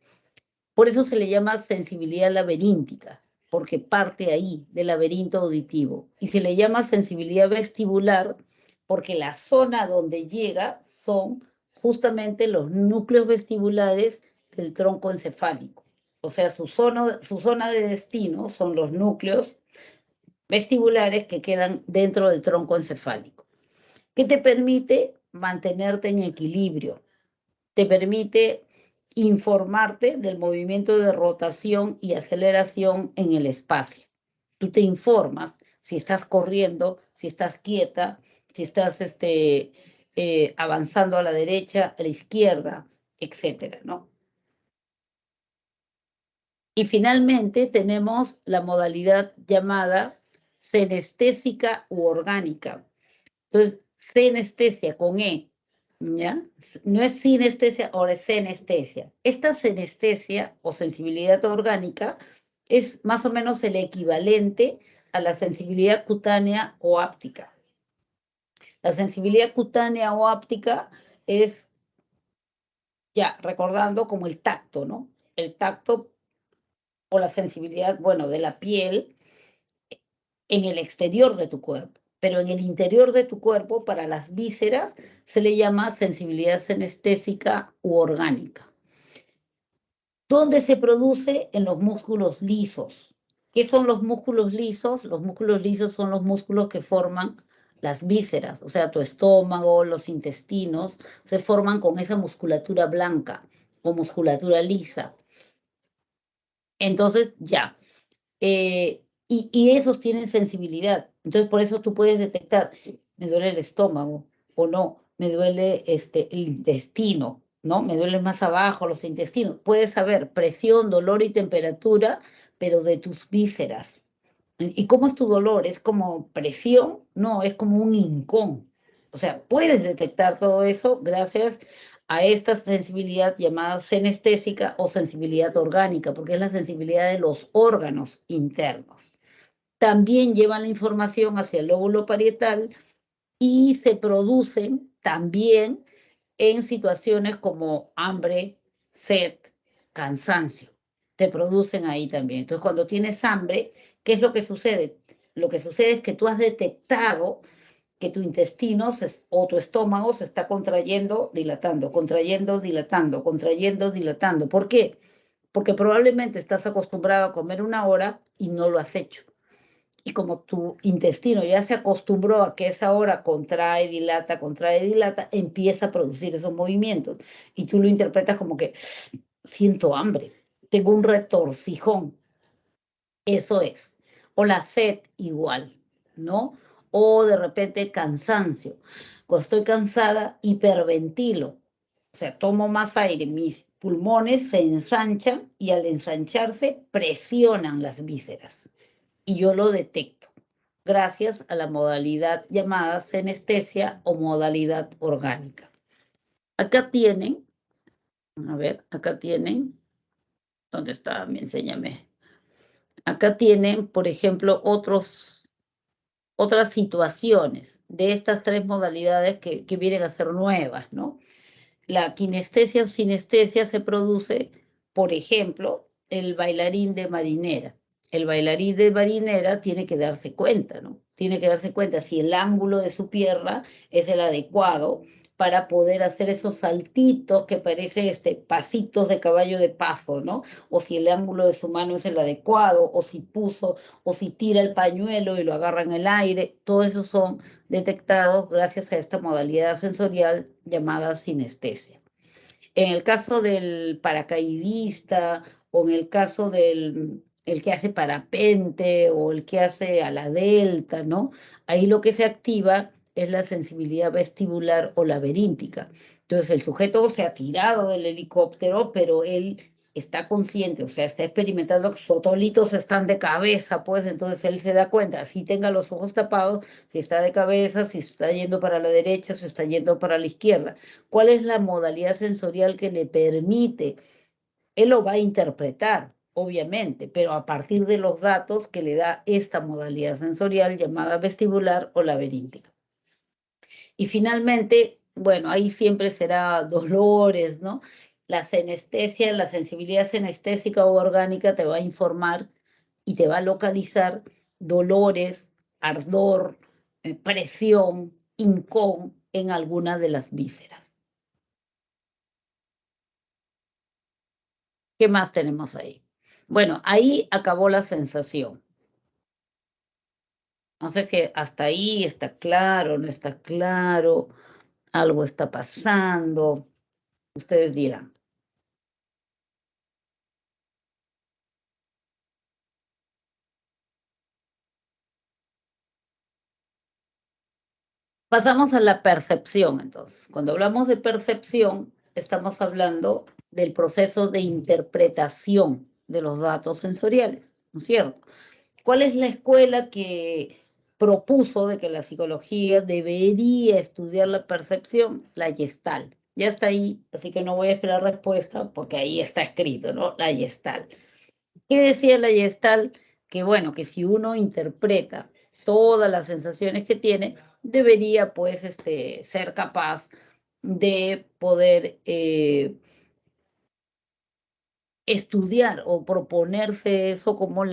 Por eso se le llama sensibilidad laberíntica, porque parte ahí del laberinto auditivo. Y se le llama sensibilidad vestibular porque la zona donde llega son justamente los núcleos vestibulares del tronco encefálico. O sea, su zona de destino son los núcleos vestibulares que quedan dentro del tronco encefálico, que te permite mantenerte en equilibrio, te permite informarte del movimiento de rotación y aceleración en el espacio. Tú te informas si estás corriendo, si estás quieta, si estás avanzando a la derecha, a la izquierda, etcétera, ¿no? Y finalmente tenemos la modalidad llamada senestésica u orgánica. Entonces, senestesia con E, ¿ya? No es sinestesia, ahora es senestesia. Esta senestesia o sensibilidad orgánica es más o menos el equivalente a la sensibilidad cutánea o áptica. La sensibilidad cutánea o áptica es, ya recordando, como el tacto, ¿no? El tacto o la sensibilidad, bueno, de la piel en el exterior de tu cuerpo, pero en el interior de tu cuerpo, para las vísceras, se le llama sensibilidad senestésica u orgánica. ¿Dónde se produce? En los músculos lisos. ¿Qué son los músculos lisos? Los músculos lisos son los músculos que forman las vísceras, o sea, tu estómago, los intestinos, se forman con esa musculatura blanca o musculatura lisa. Entonces, ya. Y esos tienen sensibilidad. Entonces, por eso tú puedes detectar, me duele el estómago o no, me duele el intestino, ¿no? Me duele más abajo los intestinos. Puedes saber presión, dolor y temperatura, pero de tus vísceras. ¿Y cómo es tu dolor? ¿Es como presión? No, es como un hincón. O sea, puedes detectar todo eso gracias a esta sensibilidad llamada senestésica o sensibilidad orgánica, porque es la sensibilidad de los órganos internos. También llevan la información hacia el lóbulo parietal y se producen también en situaciones como hambre, sed, cansancio. se producen ahí también. Entonces, cuando tienes hambre, ¿qué es lo que sucede? Lo que sucede es que tú has detectado que tu intestino o tu estómago se está contrayendo, dilatando, contrayendo, dilatando, contrayendo, dilatando. ¿Por qué? Porque probablemente estás acostumbrado a comer una hora y no lo has hecho. Y como tu intestino ya se acostumbró a que esa hora contrae, dilata, empieza a producir esos movimientos. Y tú lo interpretas como que siento hambre, tengo un retorcijón. Eso es. O la sed igual, ¿no? O de repente cansancio. Cuando estoy cansada, hiperventilo. O sea, tomo más aire, mis pulmones se ensanchan y al ensancharse presionan las vísceras. Y yo lo detecto gracias a la modalidad llamada senestesia o modalidad orgánica. Acá tienen, a ver, acá tienen, ¿dónde está? Enséñame. Acá tienen, por ejemplo, otras situaciones de estas tres modalidades que vienen a ser nuevas, ¿no? La kinestesia o sinestesia se produce, por ejemplo, el bailarín de marinera. El bailarín de marinera tiene que darse cuenta, ¿no? Tiene que darse cuenta si el ángulo de su pierna es el adecuado para poder hacer esos saltitos que parecen pasitos de caballo de paso, ¿no? O si el ángulo de su mano es el adecuado, o si o si tira el pañuelo y lo agarra en el aire. Todo eso son detectados gracias a esta modalidad sensorial llamada sinestesia. En el caso del paracaidista o en el caso del el que hace parapente o el que hace a la delta, ¿no? Ahí lo que se activa es la sensibilidad vestibular o laberíntica. Entonces el sujeto se ha tirado del helicóptero, pero él está consciente, o sea, está experimentando que sus tolitos están de cabeza, pues entonces él se da cuenta, si tenga los ojos tapados, si está de cabeza, si está yendo para la derecha, si está yendo para la izquierda. ¿Cuál es la modalidad sensorial que le permite? Él lo va a interpretar, obviamente, pero a partir de los datos que le da esta modalidad sensorial llamada vestibular o laberíntica. Y finalmente, bueno, ahí siempre será dolores, ¿no? La senestesia, la sensibilidad senestésica o orgánica te va a informar y te va a localizar dolores, ardor, presión, hincón en alguna de las vísceras. ¿Qué más tenemos ahí? Bueno, ahí acabó la sensación. No sé si hasta ahí está claro, no está claro, algo está pasando. Ustedes dirán. Pasamos a la percepción, entonces. Cuando hablamos de percepción, estamos hablando del proceso de interpretación de los datos sensoriales, ¿no es cierto? ¿Cuál es la escuela que propuso de que la psicología debería estudiar la percepción? La Gestalt. Ya está ahí, así que no voy a esperar respuesta porque ahí está escrito, ¿no? La Gestalt. ¿Qué decía la Gestalt? Que bueno, que si uno interpreta todas las sensaciones que tiene, debería pues ser capaz de poder estudiar o proponerse eso como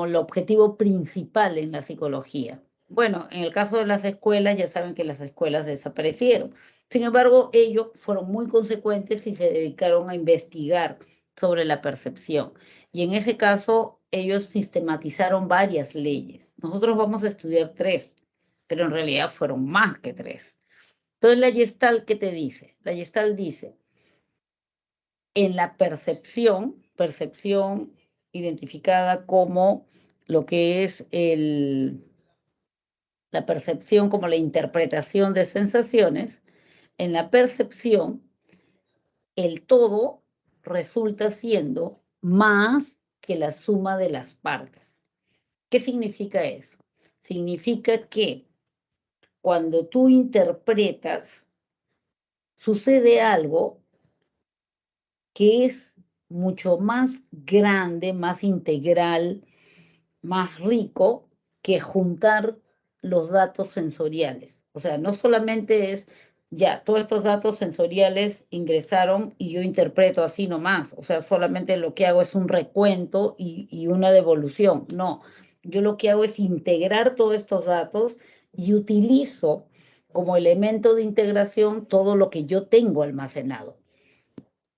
el objetivo principal en la psicología. Bueno, en el caso de las escuelas, ya saben que las escuelas desaparecieron. Sin embargo, ellos fueron muy consecuentes y se dedicaron a investigar sobre la percepción. Y en ese caso, ellos sistematizaron varias leyes. Nosotros vamos a estudiar tres, pero en realidad fueron más que tres. Entonces, la Gestalt, ¿qué te dice? La Gestalt dice, en la percepción identificada como lo que es la percepción como la interpretación de sensaciones, en la percepción el todo resulta siendo más que la suma de las partes. ¿Qué significa eso? Significa que cuando tú interpretas, sucede algo que es mucho más grande, más integral, más rico que juntar los datos sensoriales. O sea, no solamente es ya, todos estos datos sensoriales ingresaron y yo interpreto así nomás. O sea, solamente lo que hago es un recuento y una devolución. No, yo lo que hago es integrar todos estos datos y utilizo como elemento de integración todo lo que yo tengo almacenado.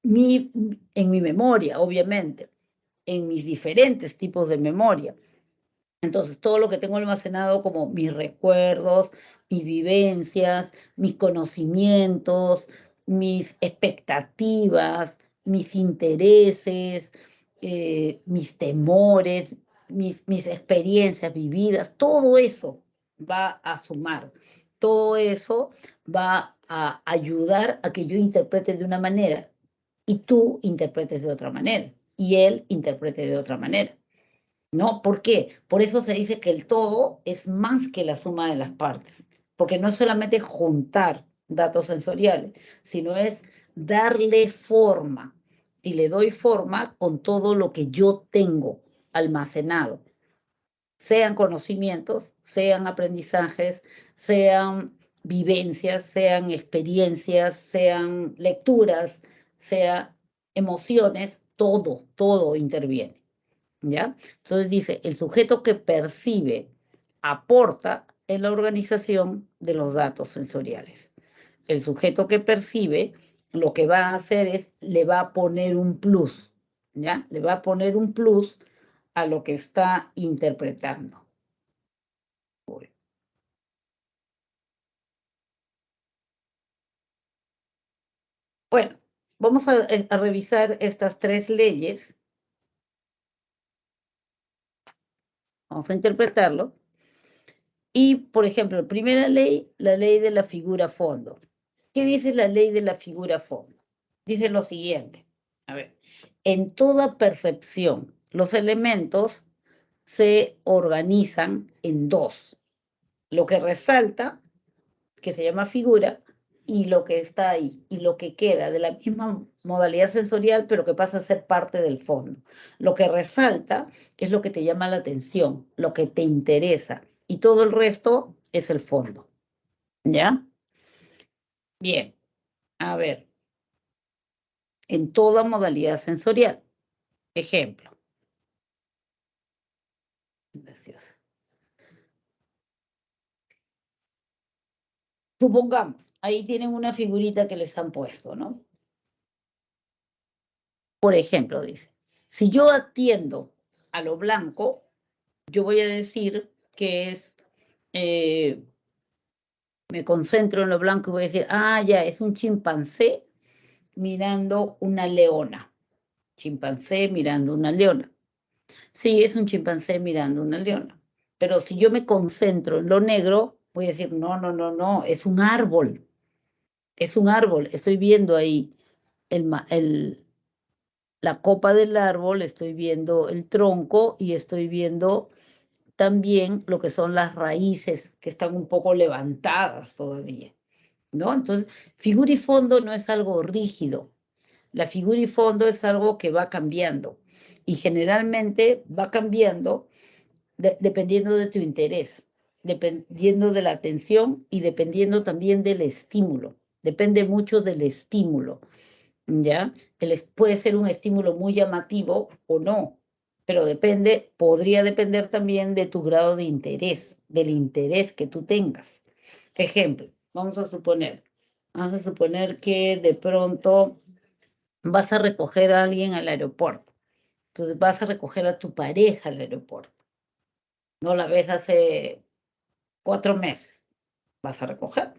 En mi memoria, obviamente, en mis diferentes tipos de memoria. Entonces, todo lo que tengo almacenado como mis recuerdos, mis vivencias, mis conocimientos, mis expectativas, mis intereses, mis temores, mis experiencias vividas, todo eso va a sumar. Todo eso va a ayudar a que yo interprete de una manera y tú interpretes de otra manera y él interprete de otra manera. ¿No? ¿Por qué? Por eso se dice que el todo es más que la suma de las partes, porque no es solamente juntar datos sensoriales, sino es darle forma, y le doy forma con todo lo que yo tengo almacenado, sean conocimientos, sean aprendizajes, sean vivencias, sean experiencias, sean lecturas, sean emociones, todo interviene. ¿Ya? Entonces dice, el sujeto que percibe aporta en la organización de los datos sensoriales. El sujeto que percibe lo que va a hacer es, le va a poner un plus, ¿ya? Le va a poner un plus a lo que está interpretando. Bueno, vamos a revisar estas tres leyes. Vamos a interpretarlo. Y, por ejemplo, primera ley, la ley de la figura fondo. ¿Qué dice la ley de la figura fondo? Dice lo siguiente, a ver, en toda percepción, los elementos se organizan en dos, lo que resalta, que se llama figura, y lo que está ahí, y lo que queda de la misma modalidad sensorial, pero que pasa a ser parte del fondo. Lo que resalta es lo que te llama la atención, lo que te interesa, y todo el resto es el fondo. ¿Ya? Bien, a ver, en toda modalidad sensorial. Ejemplo. Graciosa. Supongamos, ahí tienen una figurita que les han puesto, ¿no? Por ejemplo, dice, si yo atiendo a lo blanco, yo voy a decir que es, me concentro en lo blanco y voy a decir, ah, ya, es un chimpancé mirando una leona. Chimpancé mirando una leona. Sí, es un chimpancé mirando una leona. Pero si yo me concentro en lo negro, voy a decir, no, no, no, no, es un árbol. Es un árbol. Estoy viendo ahí la copa del árbol, estoy viendo el tronco y estoy viendo también lo que son las raíces que están un poco levantadas todavía, ¿no? Entonces, figura y fondo no es algo rígido. La figura y fondo es algo que va cambiando y generalmente va cambiando dependiendo de tu interés, dependiendo de la atención y dependiendo también del estímulo. Depende mucho del estímulo, ¿ya? Puede ser un estímulo muy llamativo o no, pero podría depender también de tu grado de interés, del interés que tú tengas. Ejemplo, vamos a suponer que de pronto vas a recoger a alguien al aeropuerto. Entonces vas a recoger a tu pareja al aeropuerto. No la ves hace 4 meses. Vas a recoger.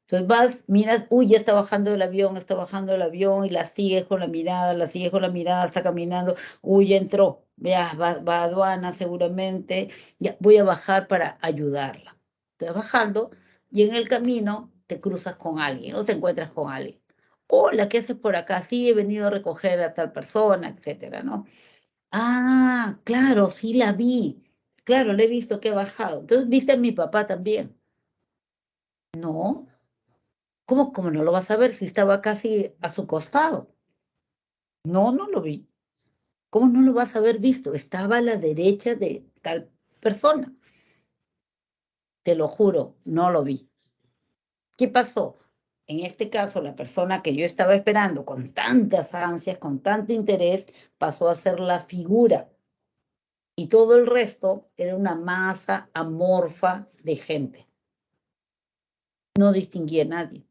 Entonces vas, miras, uy, ya está bajando el avión y la sigues con la mirada, la sigues con la mirada, está caminando, uy, ya entró, ya va a aduana seguramente, ya voy a bajar para ayudarla. Estás bajando y en el camino te cruzas con alguien o te encuentras con alguien. Hola, ¿qué haces por acá? Sí, he venido a recoger a tal persona, etcétera, ¿no? Ah, claro, sí la vi. Claro, le he visto que ha bajado. Entonces, ¿viste a mi papá también? No. ¿Cómo no lo vas a ver si estaba casi a su costado? No, no lo vi. ¿Cómo no lo vas a haber visto? Estaba a la derecha de tal persona. Te lo juro, no lo vi. ¿Qué pasó? en este caso, la persona que yo estaba esperando con tantas ansias, con tanto interés, pasó a ser la figura. Y todo el resto era una masa amorfa de gente. No distinguí a nadie.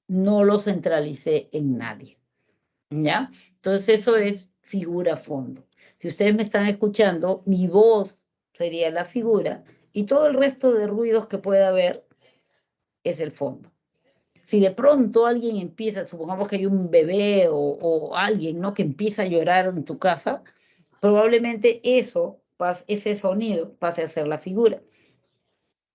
No lo centralicé en nadie. ¿Ya? Entonces eso es figura-fondo. Si ustedes me están escuchando, mi voz sería la figura y todo el resto de ruidos que pueda haber es el fondo. Si de pronto alguien empieza, supongamos que hay un bebé o alguien, ¿no?, que empieza a llorar en tu casa, probablemente ese sonido pase a ser la figura.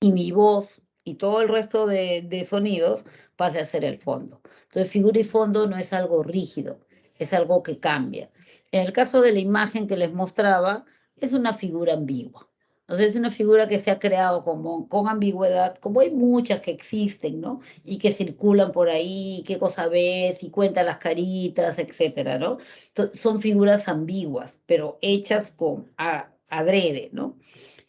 Y mi voz y todo el resto de sonidos pase a ser el fondo. Entonces, figura y fondo no es algo rígido, es algo que cambia. En el caso de la imagen que les mostraba, es una figura ambigua. Entonces, es una figura que se ha creado con ambigüedad, como hay muchas que existen, ¿no? Y que circulan por ahí, qué cosa ves, y cuenta las caritas, etcétera, ¿no? Entonces, son figuras ambiguas, pero hechas adrede, ¿no?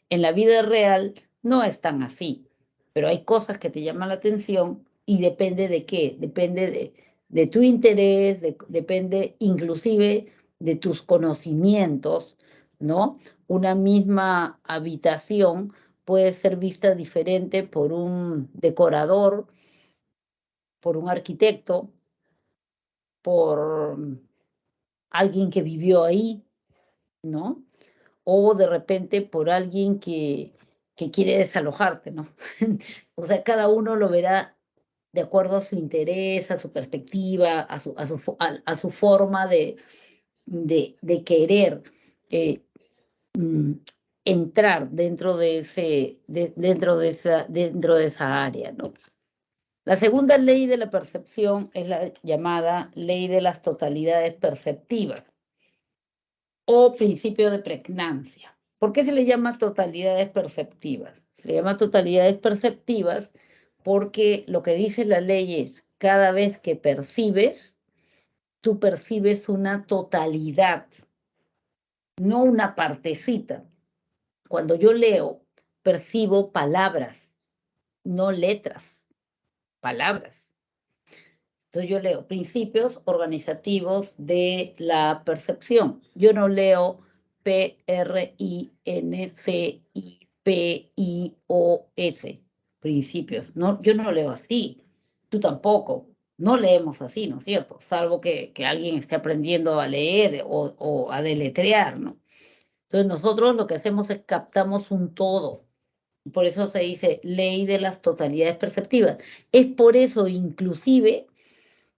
En la vida real no es tan así, pero hay cosas que te llaman la atención y depende de qué, depende de tu interés, depende inclusive de tus conocimientos, ¿no? Una misma habitación puede ser vista diferente por un decorador, por un arquitecto, por alguien que vivió ahí, ¿no? O de repente por alguien que quiere desalojarte, ¿no? O sea, cada uno lo verá de acuerdo a su interés, a su perspectiva, a su forma de querer mm, entrar dentro dentro de esa área, ¿no? La segunda ley de la percepción es la llamada ley de las totalidades perceptivas o principio de pregnancia. ¿Por qué se le llama totalidades perceptivas? Se le llama totalidades perceptivas porque lo que dice la ley es, cada vez que percibes, tú percibes una totalidad, no una partecita. Cuando yo leo, percibo palabras, no letras, palabras. Entonces yo leo principios organizativos de la percepción. Yo no leo PRINCIPIOS, principios. No, yo no leo así. Tú tampoco. No leemos así, ¿no es cierto? Salvo que alguien esté aprendiendo a leer o a deletrear, ¿no? Entonces nosotros lo que hacemos es captamos un todo. Por eso se dice ley de las totalidades perceptivas. Es por eso inclusive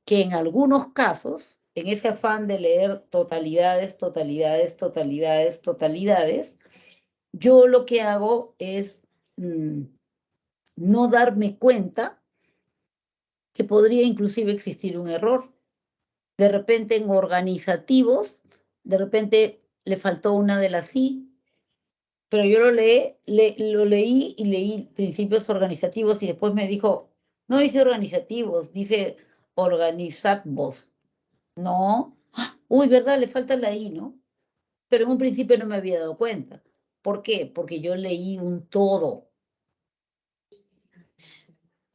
que en algunos casos, en ese afán de leer totalidades, totalidades, totalidades, totalidades, yo lo que hago es no darme cuenta que podría inclusive existir un error. De repente en organizativos, de repente le faltó una de las I, pero yo lo leí y leí principios organizativos y después me dijo, no dice organizativos, dice organizativos. No, uy, ¿verdad? Le falta la I, ¿no? Pero en un principio no me había dado cuenta. ¿Por qué? Porque yo leí un todo.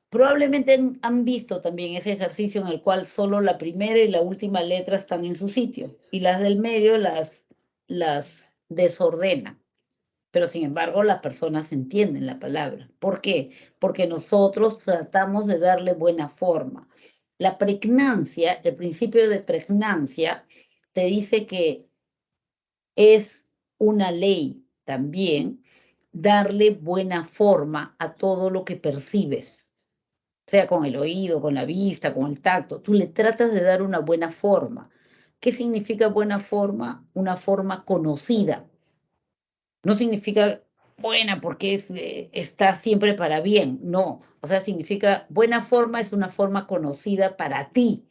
Probablemente han visto también ese ejercicio en el cual solo la primera y la última letra están en su sitio y las del medio las desordena. Pero sin embargo las personas entienden la palabra. ¿Por qué? Porque nosotros tratamos de darle buena forma. La pregnancia, el principio de pregnancia, te dice que es una ley también darle buena forma a todo lo que percibes, sea con el oído, con la vista, con el tacto. Tú le tratas de dar una buena forma. ¿Qué significa buena forma? Una forma conocida. No significa buena porque está siempre para bien, no. O sea, significa buena forma es una forma conocida para ti.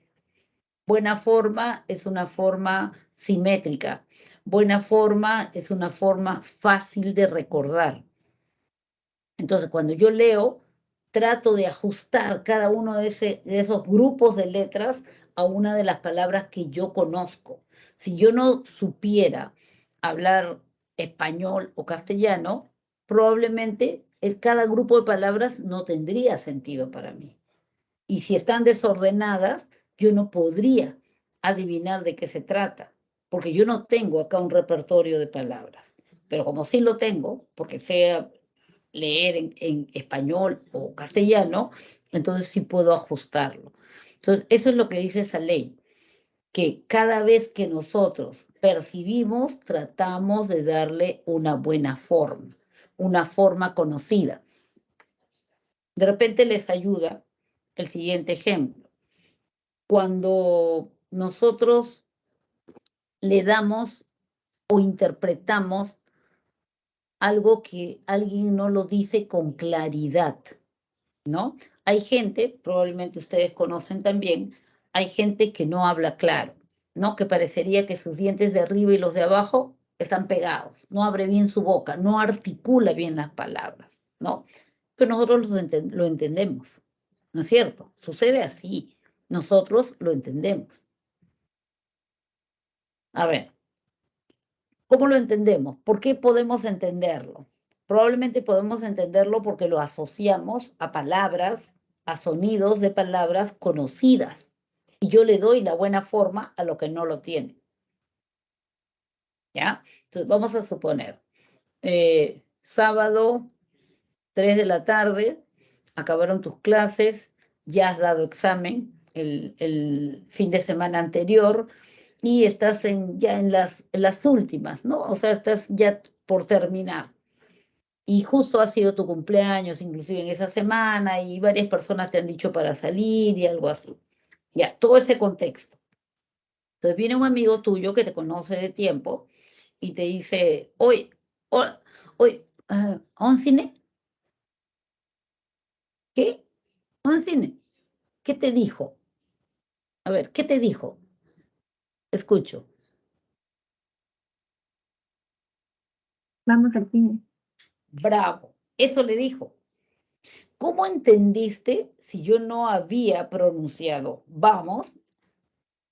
Buena forma es una forma simétrica. Buena forma es una forma fácil de recordar. Entonces, cuando yo leo, trato de ajustar cada uno de esos grupos de letras a una de las palabras que yo conozco. Si yo no supiera hablar español o castellano, probablemente cada grupo de palabras no tendría sentido para mí. Y si están desordenadas, yo no podría adivinar de qué se trata, porque yo no tengo acá un repertorio de palabras. Pero como sí lo tengo, porque sé leer en español o castellano, entonces sí puedo ajustarlo. Entonces, eso es lo que dice esa ley, que cada vez que nosotros percibimos, tratamos de darle una buena forma, una forma conocida. De repente les ayuda el siguiente ejemplo. Cuando nosotros le damos o interpretamos algo que alguien no lo dice con claridad, ¿no? Hay gente, probablemente ustedes conocen también, hay gente que no habla claro, ¿no? Que parecería que sus dientes de arriba y los de abajo están pegados, no abre bien su boca, no articula bien las palabras, ¿no? Pero nosotros lo entendemos, ¿no es cierto? Sucede así, nosotros lo entendemos. A ver, ¿cómo lo entendemos? ¿Por qué podemos entenderlo? Probablemente podemos entenderlo porque lo asociamos a palabras, a sonidos de palabras conocidas. Y yo le doy la buena forma a lo que no lo tiene. ¿Ya? Entonces, vamos a suponer, sábado, 3 de la tarde, acabaron tus clases, ya has dado examen el fin de semana anterior, y estás ya en las últimas, ¿no? O sea, estás ya por terminar. Y justo ha sido tu cumpleaños, inclusive en esa semana, y varias personas te han dicho para salir y algo así. Ya, todo ese contexto. Entonces viene un amigo tuyo que te conoce de tiempo y te dice, oye, oye, ¿a un cine? ¿Qué? ¿A un cine? ¿Qué te dijo? A ver, ¿qué te dijo? Escucho. Vamos al cine. Bravo. Eso le dijo. ¿Cómo entendiste si yo no había pronunciado vamos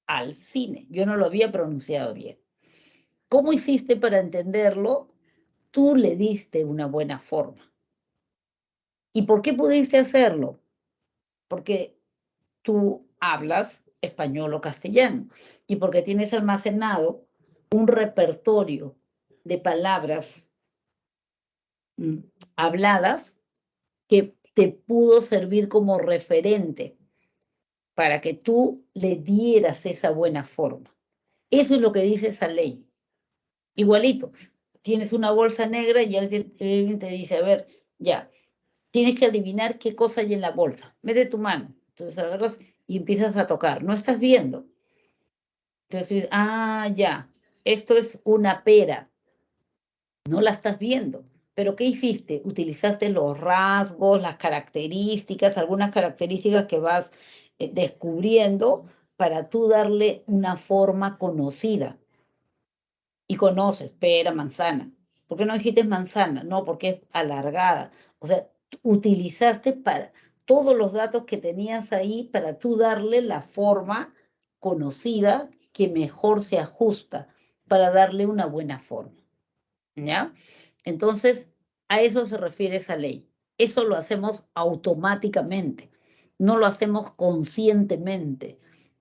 al cine? Yo no lo había pronunciado bien. ¿Cómo hiciste para entenderlo? Tú le diste una buena forma. ¿Y por qué pudiste hacerlo? Porque tú hablas español o castellano y porque tienes almacenado un repertorio de palabras habladas que te pudo servir como referente para que tú le dieras esa buena forma. Eso es lo que dice esa ley. Igualito, tienes una bolsa negra y alguien te dice, a ver, ya, tienes que adivinar qué cosa hay en la bolsa. Mete tu mano. Entonces agarras y empiezas a tocar. No estás viendo. Entonces dices, ya, esto es una pera. No la estás viendo. Pero ¿qué hiciste? Utilizaste los rasgos, las características, algunas características que vas descubriendo para tú darle una forma conocida. Y conoces pera, manzana. ¿Por qué no dijiste manzana? No, porque es alargada. O sea, utilizaste para todos los datos que tenías ahí para tú darle la forma conocida que mejor se ajusta para darle una buena forma. ¿Ya? Entonces, a eso se refiere esa ley. Eso lo hacemos automáticamente, no lo hacemos conscientemente,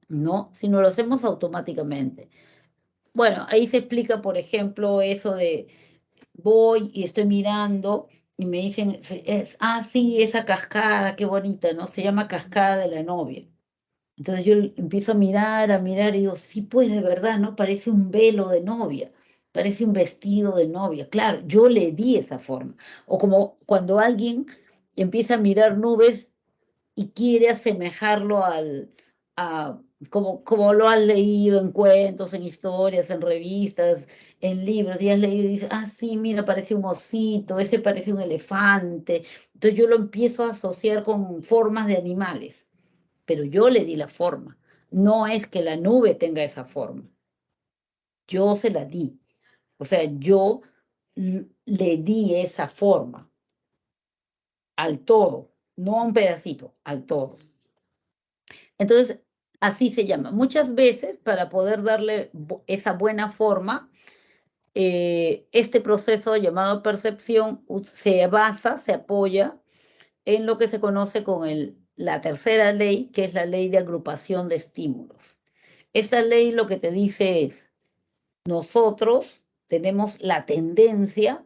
¿no? Sino lo hacemos automáticamente. Bueno, ahí se explica, por ejemplo, eso de voy y estoy mirando y me dicen, sí, esa cascada, qué bonita, ¿no? Se llama Cascada de la Novia. Entonces yo empiezo a mirar y digo, sí, pues de verdad, ¿no? Parece un velo de novia, parece un vestido de novia. Claro, yo le di esa forma. O como cuando alguien empieza a mirar nubes y quiere asemejarlo como lo has leído en cuentos, en historias, en revistas, en libros, y has leído y dices, sí, mira, parece un osito, ese parece un elefante. Entonces yo lo empiezo a asociar con formas de animales, pero yo le di la forma. No es que la nube tenga esa forma, yo se la di. O sea, yo le di esa forma al todo, no a un pedacito, al todo. Entonces, así se llama. Muchas veces, para poder darle esa buena forma, este proceso llamado percepción se basa, se apoya en lo que se conoce la tercera ley, que es la ley de agrupación de estímulos. Esta ley lo que te dice es, nosotros tenemos la tendencia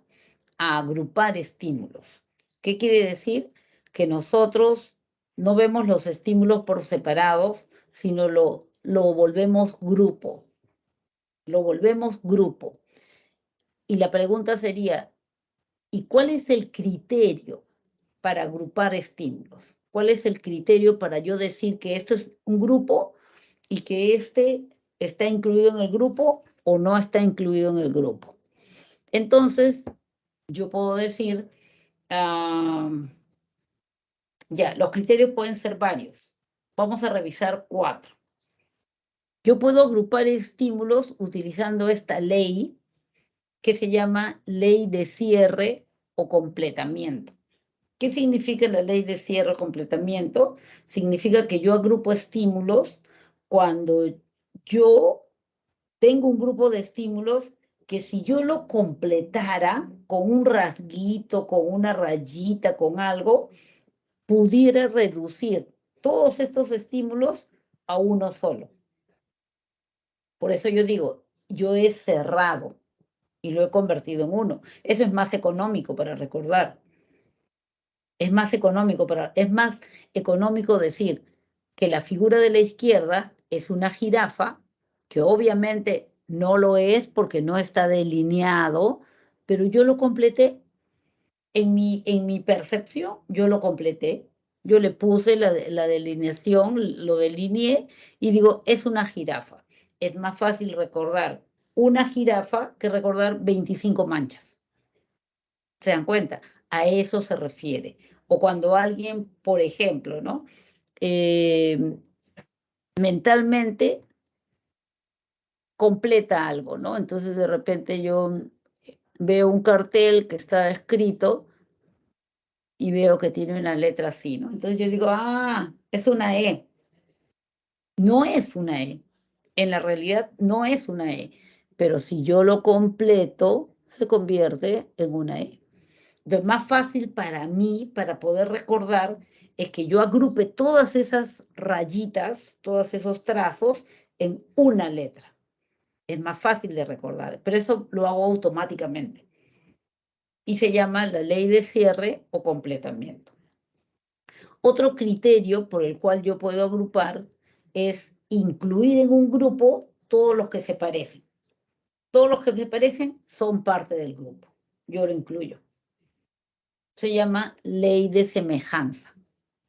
a agrupar estímulos. ¿Qué quiere decir? Que nosotros no vemos los estímulos por separados, sino lo volvemos grupo. Lo volvemos grupo. Y la pregunta sería, ¿y cuál es el criterio para agrupar estímulos? ¿Cuál es el criterio para yo decir que esto es un grupo y que este está incluido en el grupo o no está incluido en el grupo? Entonces, yo puedo decir, ya, los criterios pueden ser varios. Vamos a revisar 4. Yo puedo agrupar estímulos utilizando esta ley que se llama ley de cierre o completamiento. ¿Qué significa la ley de cierre o completamiento? Significa que yo agrupo estímulos cuando yo tengo un grupo de estímulos que si yo lo completara con un rasguito, con una rayita, con algo, pudiera reducir todos estos estímulos a uno solo. Por eso yo digo, yo he cerrado y lo he convertido en uno. Eso es más económico para recordar. Es más económico decir que la figura de la izquierda es una jirafa, que obviamente no lo es porque no está delineado, pero yo lo completé. En mi percepción, yo lo completé. Yo le puse la delineación, lo delineé y digo, es una jirafa. Es más fácil recordar una jirafa que recordar 25 manchas. ¿Se dan cuenta? A eso se refiere. O cuando alguien, por ejemplo, ¿no? Mentalmente completa algo, ¿no? Entonces de repente yo veo un cartel que está escrito y veo que tiene una letra así, ¿no? Entonces yo digo, es una E. No es una E. En la realidad no es una E. Pero si yo lo completo, se convierte en una E. Entonces, más fácil para mí, para poder recordar, es que yo agrupe todas esas rayitas, todos esos trazos en una letra. Es más fácil de recordar, pero eso lo hago automáticamente. Y se llama la ley de cierre o completamiento. Otro criterio por el cual yo puedo agrupar es incluir en un grupo todos los que se parecen. Todos los que se parecen son parte del grupo. Yo lo incluyo. Se llama ley de semejanza.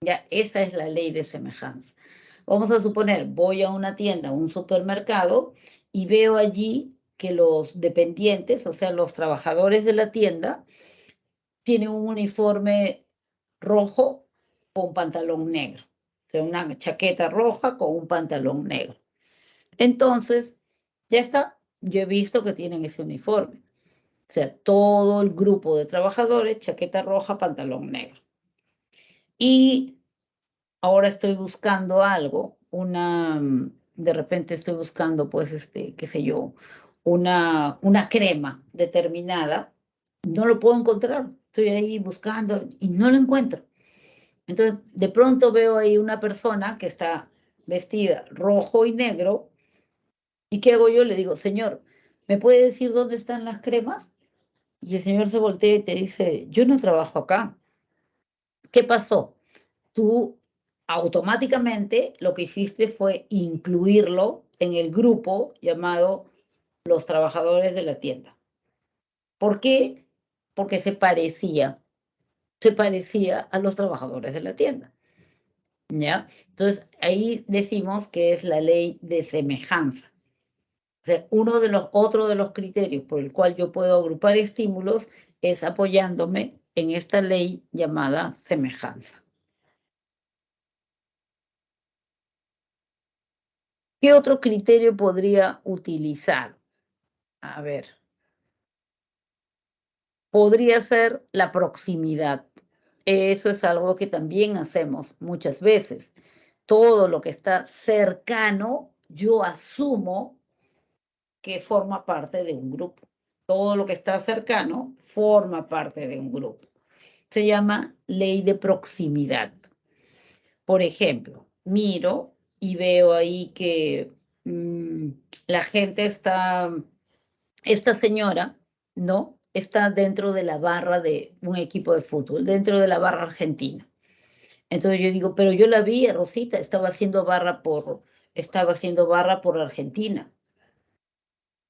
Ya, esa es la ley de semejanza. Vamos a suponer, voy a una tienda, a un supermercado, y veo allí que los dependientes, o sea, los trabajadores de la tienda, tienen un uniforme rojo con pantalón negro. O sea, una chaqueta roja con un pantalón negro. Entonces, ya está. Yo he visto que tienen ese uniforme. O sea, todo el grupo de trabajadores, chaqueta roja, pantalón negro. Y ahora estoy buscando algo, de repente estoy buscando, pues, qué sé yo, una crema determinada, no lo puedo encontrar, estoy ahí buscando y no lo encuentro. Entonces, de pronto veo ahí una persona que está vestida rojo y negro, ¿y qué hago yo? Le digo, señor, ¿me puede decir dónde están las cremas? Y el señor se voltea y te dice, yo no trabajo acá. ¿Qué pasó? Tú automáticamente lo que hiciste fue incluirlo en el grupo llamado los trabajadores de la tienda. ¿Por qué? Porque se parecía a los trabajadores de la tienda. ¿Ya? Entonces, ahí decimos que es la ley de semejanza. O sea, otro de los criterios por el cual yo puedo agrupar estímulos es apoyándome en esta ley llamada semejanza. ¿Qué otro criterio podría utilizar? A ver, podría ser la proximidad. Eso es algo que también hacemos muchas veces. Todo lo que está cercano, yo asumo que forma parte de un grupo. Todo lo que está cercano forma parte de un grupo. Se llama ley de proximidad. Por ejemplo, miro y veo ahí que la gente está, esta señora, ¿no? Está dentro de la barra de un equipo de fútbol, dentro de la barra argentina. Entonces yo digo, pero yo la vi, a Rosita, estaba haciendo barra por Argentina.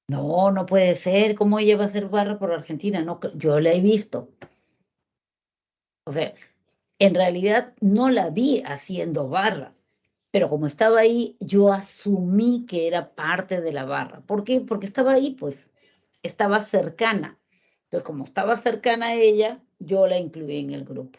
No, no puede ser, ¿cómo ella va a hacer barra por Argentina? No, yo la he visto. O sea, en realidad no la vi haciendo barra, pero como estaba ahí, yo asumí que era parte de la barra. ¿Por qué? Porque estaba ahí, pues, estaba cercana. Entonces, como estaba cercana a ella, yo la incluí en el grupo.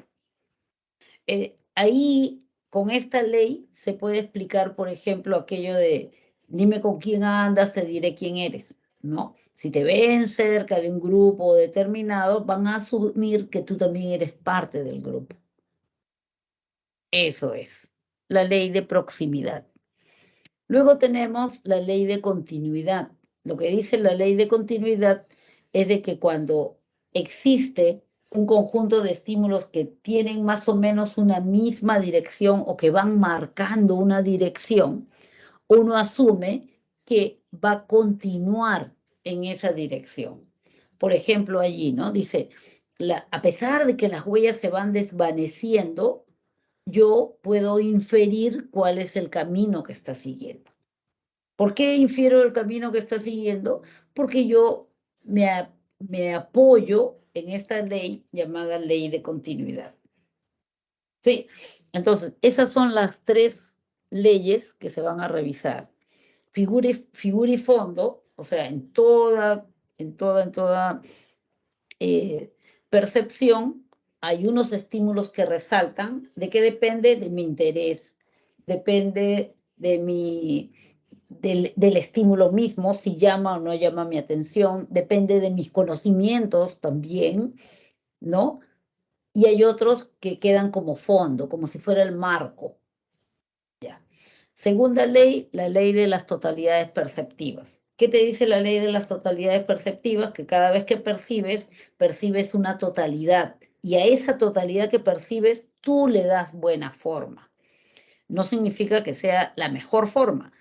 Ahí, con esta ley, se puede explicar, por ejemplo, aquello de, dime con quién andas, te diré quién eres, ¿no? Si te ven cerca de un grupo determinado, van a asumir que tú también eres parte del grupo. Eso es, la ley de proximidad. Luego tenemos la ley de continuidad. Lo que dice la ley de continuidad es de que cuando existe un conjunto de estímulos que tienen más o menos una misma dirección o que van marcando una dirección, uno asume que va a continuar en esa dirección. Por ejemplo, allí, ¿no? Dice, a pesar de que las huellas se van desvaneciendo, yo puedo inferir cuál es el camino que está siguiendo. ¿Por qué infiero el camino que está siguiendo? Porque yo me apoyo en esta ley llamada ley de continuidad. Sí, entonces, esas son las tres leyes que se van a revisar. Figura y fondo, o sea, en toda percepción, hay unos estímulos que resaltan. ¿De qué depende? De mi interés, depende del estímulo mismo, si llama o no llama mi atención, depende de mis conocimientos también, ¿no? Y hay otros que quedan como fondo, como si fuera el marco. Ya. Segunda ley, la ley de las totalidades perceptivas. ¿Qué te dice la ley de las totalidades perceptivas? Que cada vez que percibes una totalidad, y a esa totalidad que percibes, tú le das buena forma. No significa que sea la mejor forma,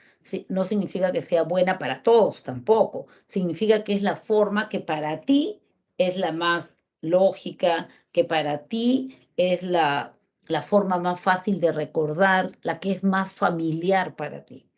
no significa que sea buena para todos tampoco, significa que es la forma que para ti es la más lógica, que para ti es la forma más fácil de recordar, la que es más familiar para ti.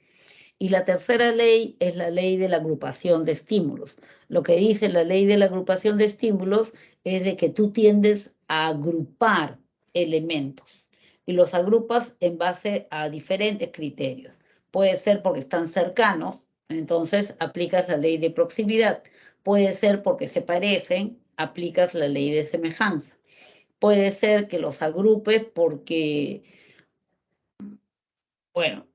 Y la tercera ley es la ley de la agrupación de estímulos. Lo que dice la ley de la agrupación de estímulos es de que tú tiendes a agrupar elementos y los agrupas en base a diferentes criterios. Puede ser porque están cercanos, entonces aplicas la ley de proximidad. Puede ser porque se parecen, aplicas la ley de semejanza. Puede ser que los agrupes porque, bueno,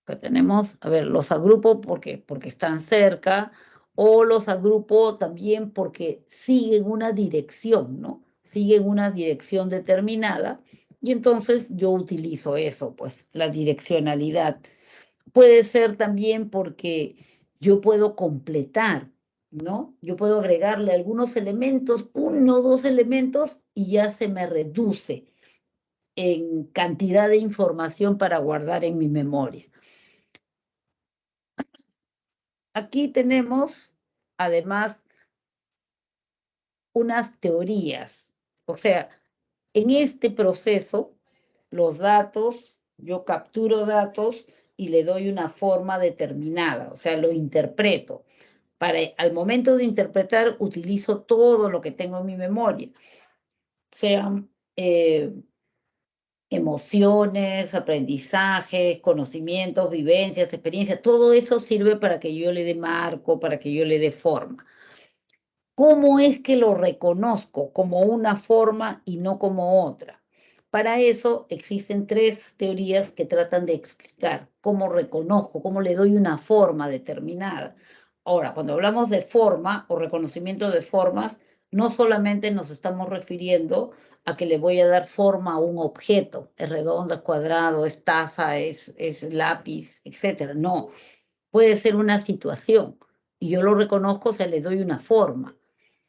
que tenemos, a ver, los agrupo porque están cerca, o los agrupo también porque siguen una dirección, ¿no? Siguen una dirección determinada, y entonces yo utilizo eso, pues, la direccionalidad. Puede ser también porque yo puedo completar, ¿no? Yo puedo agregarle algunos elementos, uno o dos elementos, y ya se me reduce en cantidad de información para guardar en mi memoria. Aquí tenemos, además, unas teorías. O sea, en este proceso, los datos, yo capturo datos y le doy una forma determinada, o sea, lo interpreto. Al momento de interpretar, utilizo todo lo que tengo en mi memoria, sean emociones, aprendizajes, conocimientos, vivencias, experiencias, todo eso sirve para que yo le dé marco, para que yo le dé forma. ¿Cómo es que lo reconozco como una forma y no como otra? Para eso existen tres teorías que tratan de explicar cómo reconozco, cómo le doy una forma determinada. Ahora, cuando hablamos de forma o reconocimiento de formas, no solamente nos estamos refiriendo a que le voy a dar forma a un objeto, es redondo, es cuadrado, es taza, es lápiz, etc. No, puede ser una situación y yo lo reconozco, o sea, le doy una forma.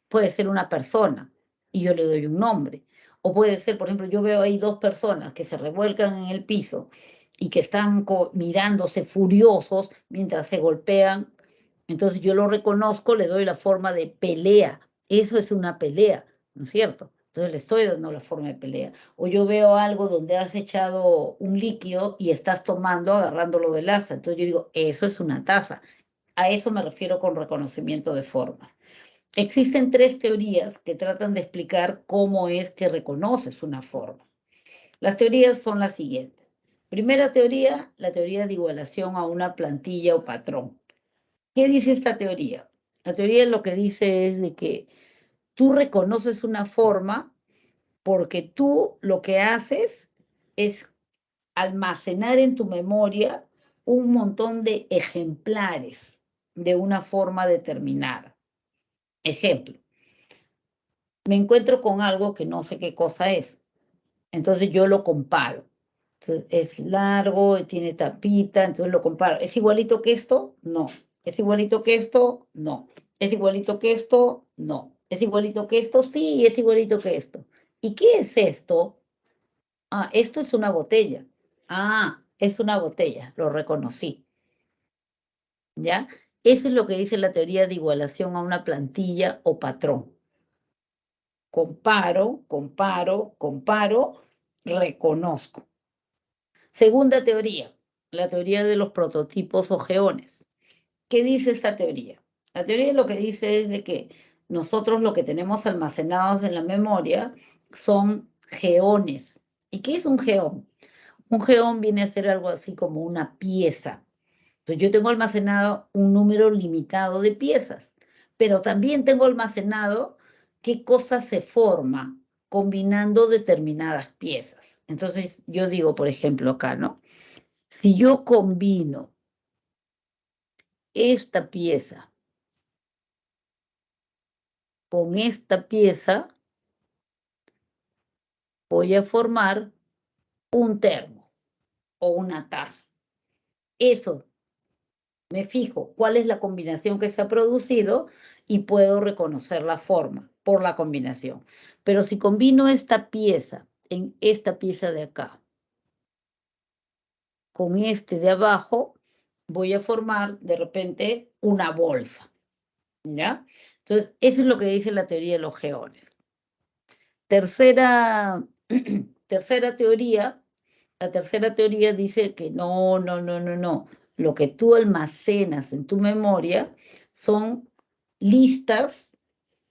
Puede ser una persona y yo le doy un nombre, O puede ser, por ejemplo, yo veo ahí dos personas que se revuelcan en el piso y que están mirándose furiosos mientras se golpean. Entonces yo lo reconozco, le doy la forma de pelea. Eso es una pelea, ¿no es cierto? Entonces le estoy dando la forma de pelea. O yo veo algo donde has echado un líquido y estás tomando, agarrándolo del asa. Entonces yo digo, eso es una taza. A eso me refiero con reconocimiento de formas. Existen tres teorías que tratan de explicar cómo es que reconoces una forma. Las teorías son las siguientes. Primera teoría, la teoría de igualación a una plantilla o patrón. ¿Qué dice esta teoría? La teoría lo que dice es de que tú reconoces una forma porque tú lo que haces es almacenar en tu memoria un montón de ejemplares de una forma determinada. Ejemplo, me encuentro con algo que no sé qué cosa es. Entonces yo lo comparo. Entonces, es largo, tiene tapita, entonces lo comparo. ¿Es igualito que esto? No. ¿Es igualito que esto? No. ¿Es igualito que esto? No. ¿Es igualito que esto? Sí, es igualito que esto. ¿Y qué es esto? Ah, esto es una botella. Ah, es una botella, lo reconocí. ¿Ya? Eso es lo que dice la teoría de igualación a una plantilla o patrón. Comparo, comparo, comparo, reconozco. Segunda teoría, la teoría de los prototipos o geones. ¿Qué dice esta teoría? La teoría lo que dice es de que nosotros lo que tenemos almacenados en la memoria son geones. ¿Y qué es un geón? Un geón viene a ser algo así como una pieza. Entonces yo tengo almacenado un número limitado de piezas, pero también tengo almacenado qué cosa se forma combinando determinadas piezas. Entonces yo digo, por ejemplo, acá, ¿no? Si yo combino esta pieza con esta pieza, voy a formar un termo o una taza. Eso, me fijo cuál es la combinación que se ha producido y puedo reconocer la forma por la combinación. Pero si combino esta pieza en esta pieza de acá con este de abajo, voy a formar de repente una bolsa, ¿ya? Entonces, eso es lo que dice la teoría de los geones. Tercera, tercera teoría, la tercera teoría dice que no. Lo que tú almacenas en tu memoria son listas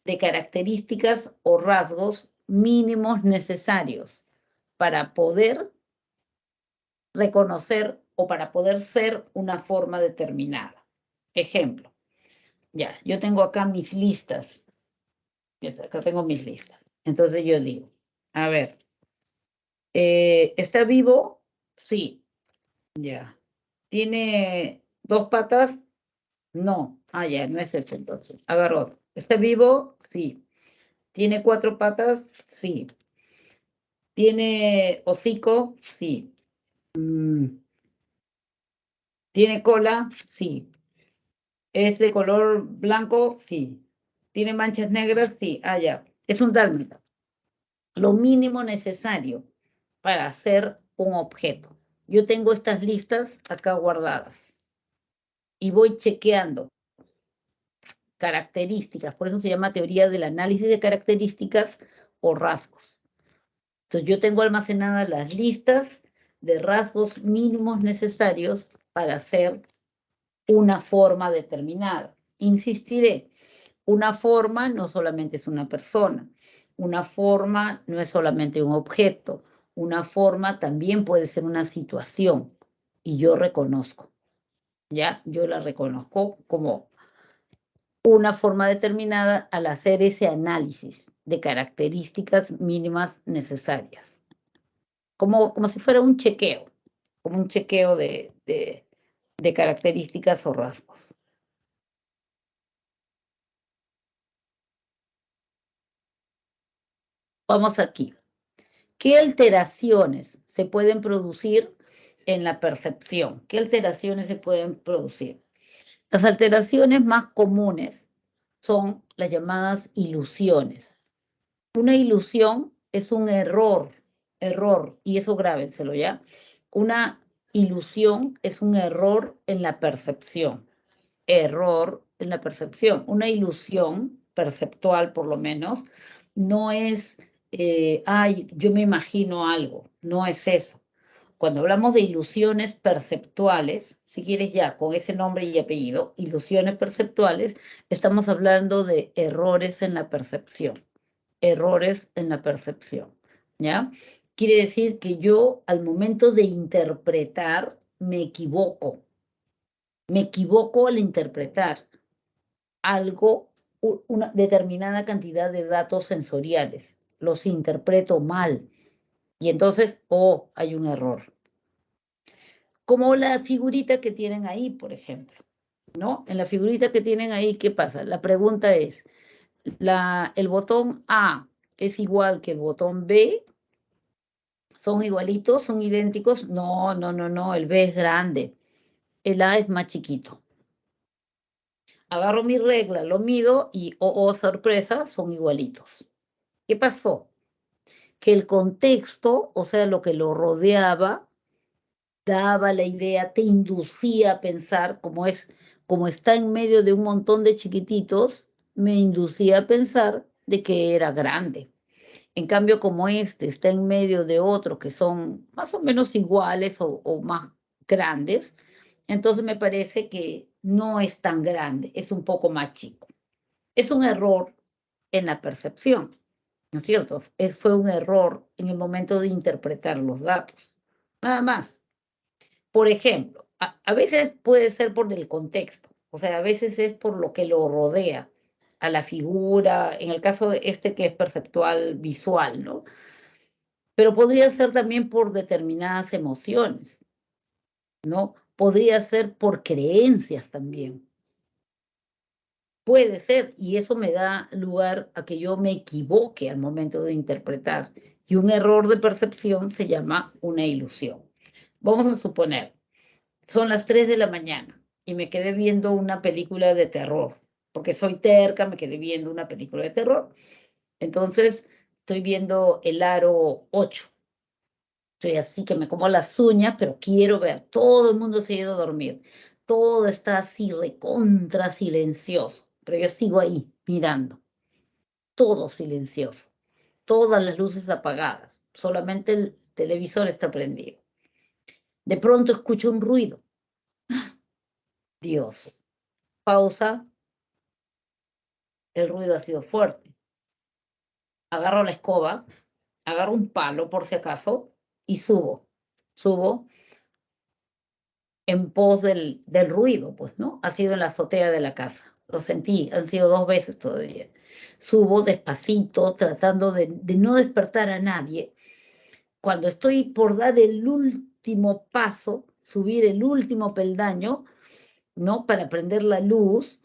de características o rasgos mínimos necesarios para poder reconocer o para poder ser una forma determinada. Ejemplo, ya, yo tengo acá mis listas. Acá tengo mis listas. Entonces yo digo, a ver, ¿está vivo? Sí, ya. ¿Tiene dos patas? No. Ah, ya, no es este entonces. Agarro otro. ¿Está vivo? Sí. ¿Tiene cuatro patas? Sí. ¿Tiene hocico? Sí. ¿Tiene cola? Sí. ¿Es de color blanco? Sí. ¿Tiene manchas negras? Sí. Ah, ya. Es un dálmata. Lo mínimo necesario para hacer un objeto. Yo tengo estas listas acá guardadas y voy chequeando características, por eso se llama teoría del análisis de características o rasgos. Entonces yo tengo almacenadas las listas de rasgos mínimos necesarios para hacer una forma determinada. Insistiré, una forma no solamente es una persona, una forma no es solamente un objeto, una forma también puede ser una situación y yo reconozco, ¿ya? Yo la reconozco como una forma determinada al hacer ese análisis de características mínimas necesarias, como si fuera un chequeo, como un chequeo de características o rasgos. Vamos aquí. ¿Qué alteraciones se pueden producir en la percepción? ¿Qué alteraciones se pueden producir? Las alteraciones más comunes son las llamadas ilusiones. Una ilusión es un error, y eso grábenselo, ¿ya? Una ilusión es un error en la percepción, Una ilusión perceptual, por lo menos, no es, ay, yo me imagino algo, no es eso. Cuando hablamos de ilusiones perceptuales, si quieres ya con ese nombre y apellido, ilusiones perceptuales, estamos hablando de errores en la percepción, ¿ya? Quiere decir que yo al momento de interpretar me equivoco al interpretar algo, una determinada cantidad de datos sensoriales, los interpreto mal y entonces, hay un error. Como la figurita que tienen ahí, por ejemplo, ¿no? En la figurita que tienen ahí, ¿qué pasa? La pregunta es, ¿el botón A es igual que el botón B? ¿Son igualitos? ¿Son idénticos? No, el B es grande, el A es más chiquito. Agarro mi regla, lo mido y, sorpresa, son igualitos. ¿Qué pasó? Que el contexto, o sea, lo que lo rodeaba, daba la idea, te inducía a pensar, como está en medio de un montón de chiquititos, me inducía a pensar de que era grande. En cambio, como está en medio de otros que son más o menos iguales o más grandes, entonces me parece que no es tan grande, es un poco más chico. Es un error en la percepción, ¿no es cierto? Fue un error en el momento de interpretar los datos. Nada más. Por ejemplo, a veces puede ser por el contexto, o sea, a veces es por lo que lo rodea a la figura, en el caso de que es perceptual visual, ¿no? Pero podría ser también por determinadas emociones, ¿no? Podría ser por creencias también. Puede ser, y eso me da lugar a que yo me equivoque al momento de interpretar. Y un error de percepción se llama una ilusión. Vamos a suponer, son las 3 de la mañana y me quedé viendo una película de terror, porque soy terca, me quedé viendo una película de terror. Entonces, estoy viendo El Aro 8. Estoy así que me como las uñas, pero quiero ver. Todo el mundo se ha ido a dormir. Todo está así recontra silencioso, pero yo sigo ahí mirando. Todo silencioso. Todas las luces apagadas. Solamente el televisor está prendido. De pronto escucho un ruido. Dios. Pausa. El ruido ha sido fuerte. Agarro la escoba, agarro un palo por si acaso y subo. Subo en pos del ruido, pues, ¿no? Ha sido en la azotea de la casa. Lo sentí, han sido 2 veces todavía. Subo despacito, tratando de no despertar a nadie. Cuando estoy por dar el último paso, subir el último peldaño, ¿no? Para prender la luz,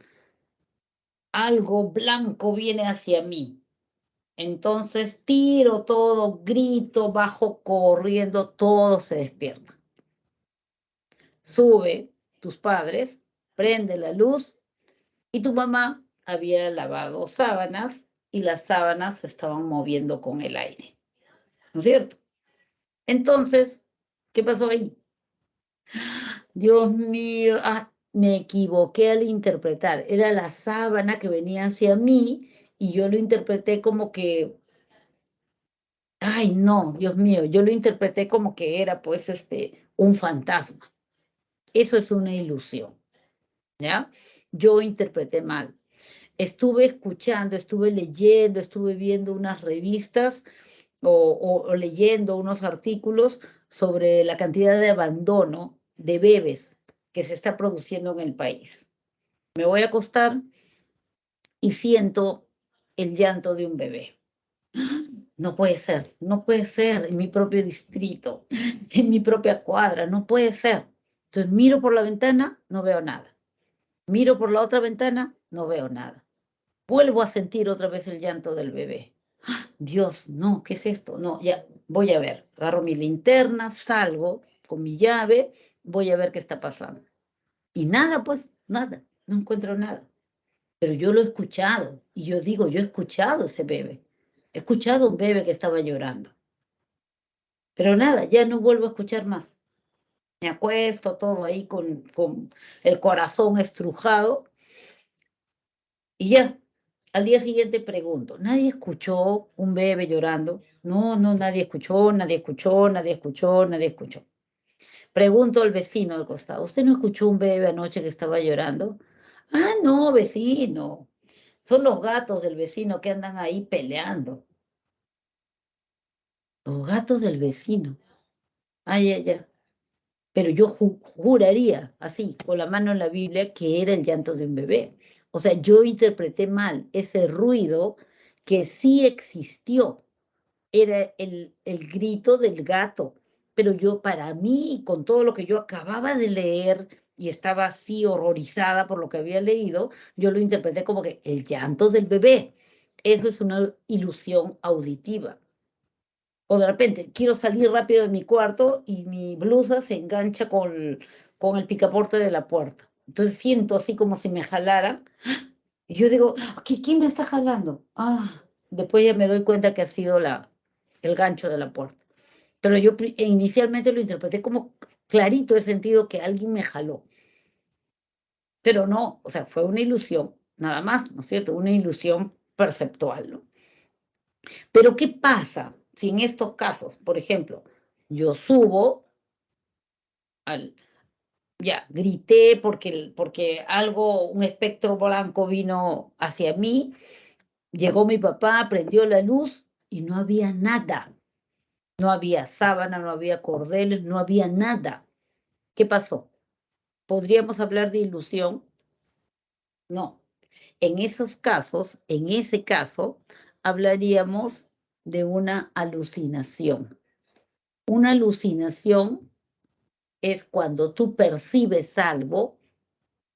algo blanco viene hacia mí. Entonces tiro todo, grito, bajo corriendo, todo se despierta. Sube tus padres, prende la luz y tu mamá había lavado sábanas y las sábanas se estaban moviendo con el aire, ¿no es cierto? Entonces, ¿qué pasó ahí? Dios mío, me equivoqué al interpretar. Era la sábana que venía hacia mí y yo lo interpreté como que, ay, no, Dios mío, yo lo interpreté como que era pues un fantasma. Eso es una ilusión, ¿ya? Yo interpreté mal. Estuve escuchando, estuve leyendo, estuve viendo unas revistas o leyendo unos artículos sobre la cantidad de abandono de bebés que se está produciendo en el país. Me voy a acostar y siento el llanto de un bebé. No puede ser, no puede ser en mi propio distrito, en mi propia cuadra, no puede ser. Entonces miro por la ventana, no veo nada. Miro por la otra ventana, no veo nada. Vuelvo a sentir otra vez el llanto del bebé. Dios, no, ¿qué es esto? No, ya, voy a ver. Agarro mi linterna, salgo con mi llave, voy a ver qué está pasando. Y nada, pues, nada, no encuentro nada. Pero yo lo he escuchado y yo digo, yo he escuchado ese bebé. He escuchado un bebé que estaba llorando. Pero nada, ya no vuelvo a escuchar más. Me acuesto todo ahí con el corazón estrujado y ya. Al día siguiente pregunto, ¿nadie escuchó un bebé llorando? No, nadie escuchó, nadie escuchó, nadie escuchó, nadie escuchó. Pregunto al vecino al costado, ¿usted no escuchó un bebé anoche que estaba llorando? Ah, no, vecino. Son los gatos del vecino que andan ahí peleando. Los gatos del vecino. Ay, ay, ay. Pero yo juraría, así, con la mano en la Biblia, que era el llanto de un bebé. O sea, yo interpreté mal ese ruido que sí existió. Era el grito del gato. Pero yo, para mí, con todo lo que yo acababa de leer y estaba así horrorizada por lo que había leído, yo lo interpreté como que el llanto del bebé. Eso es una ilusión auditiva. O de repente quiero salir rápido de mi cuarto y mi blusa se engancha con el picaporte de la puerta. Entonces siento así como si me jalaran. Y yo digo, ¿quién me está jalando? Después ya me doy cuenta que ha sido el gancho de la puerta. Pero yo inicialmente lo interpreté como clarito, he sentido que alguien me jaló. Pero no, o sea, fue una ilusión, nada más, ¿no es cierto? Una ilusión perceptual, ¿no? Pero ¿qué pasa si en estos casos, por ejemplo, yo subo ya, grité porque algo, un espectro blanco vino hacia mí, llegó mi papá, prendió la luz y no había nada. No había sábana, no había cordeles, no había nada. ¿Qué pasó? ¿Podríamos hablar de ilusión? No. En esos casos, en ese caso, hablaríamos de una alucinación. Una alucinación es cuando tú percibes algo,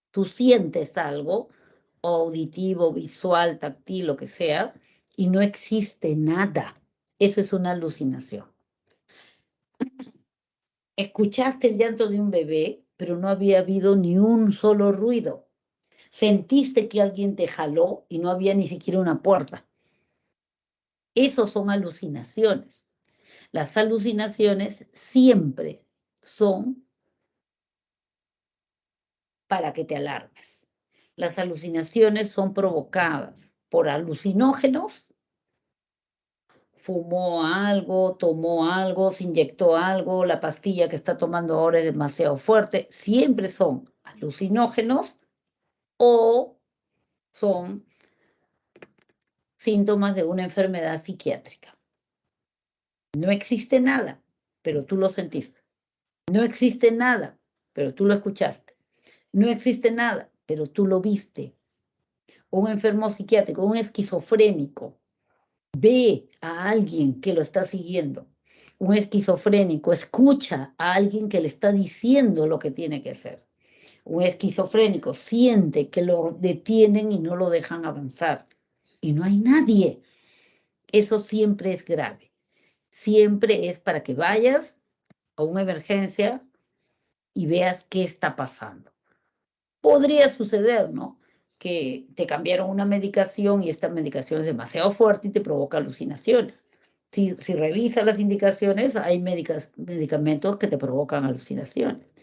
tú sientes algo, auditivo, visual, táctil, lo que sea, y no existe nada. Eso es una alucinación. Escuchaste el llanto de un bebé, pero no había habido ni un solo ruido. Sentiste que alguien te jaló y no había ni siquiera una puerta. Esos son alucinaciones. Las alucinaciones siempre son para que te alarmes. Las alucinaciones son provocadas por alucinógenos, fumó algo, tomó algo, se inyectó algo, la pastilla que está tomando ahora es demasiado fuerte. Siempre son alucinógenos o son síntomas de una enfermedad psiquiátrica. No existe nada, pero tú lo sentiste. No existe nada, pero tú lo escuchaste. No existe nada, pero tú lo viste. Un enfermo psiquiátrico, un esquizofrénico, ve a alguien que lo está siguiendo. Un esquizofrénico escucha a alguien que le está diciendo lo que tiene que hacer. Un esquizofrénico siente que lo detienen y no lo dejan avanzar. Y no hay nadie. Eso siempre es grave. Siempre es para que vayas a una emergencia y veas qué está pasando. Podría suceder, ¿no? Que te cambiaron una medicación y esta medicación es demasiado fuerte y te provoca alucinaciones. Si revisas las indicaciones, hay medicamentos que te provocan alucinaciones,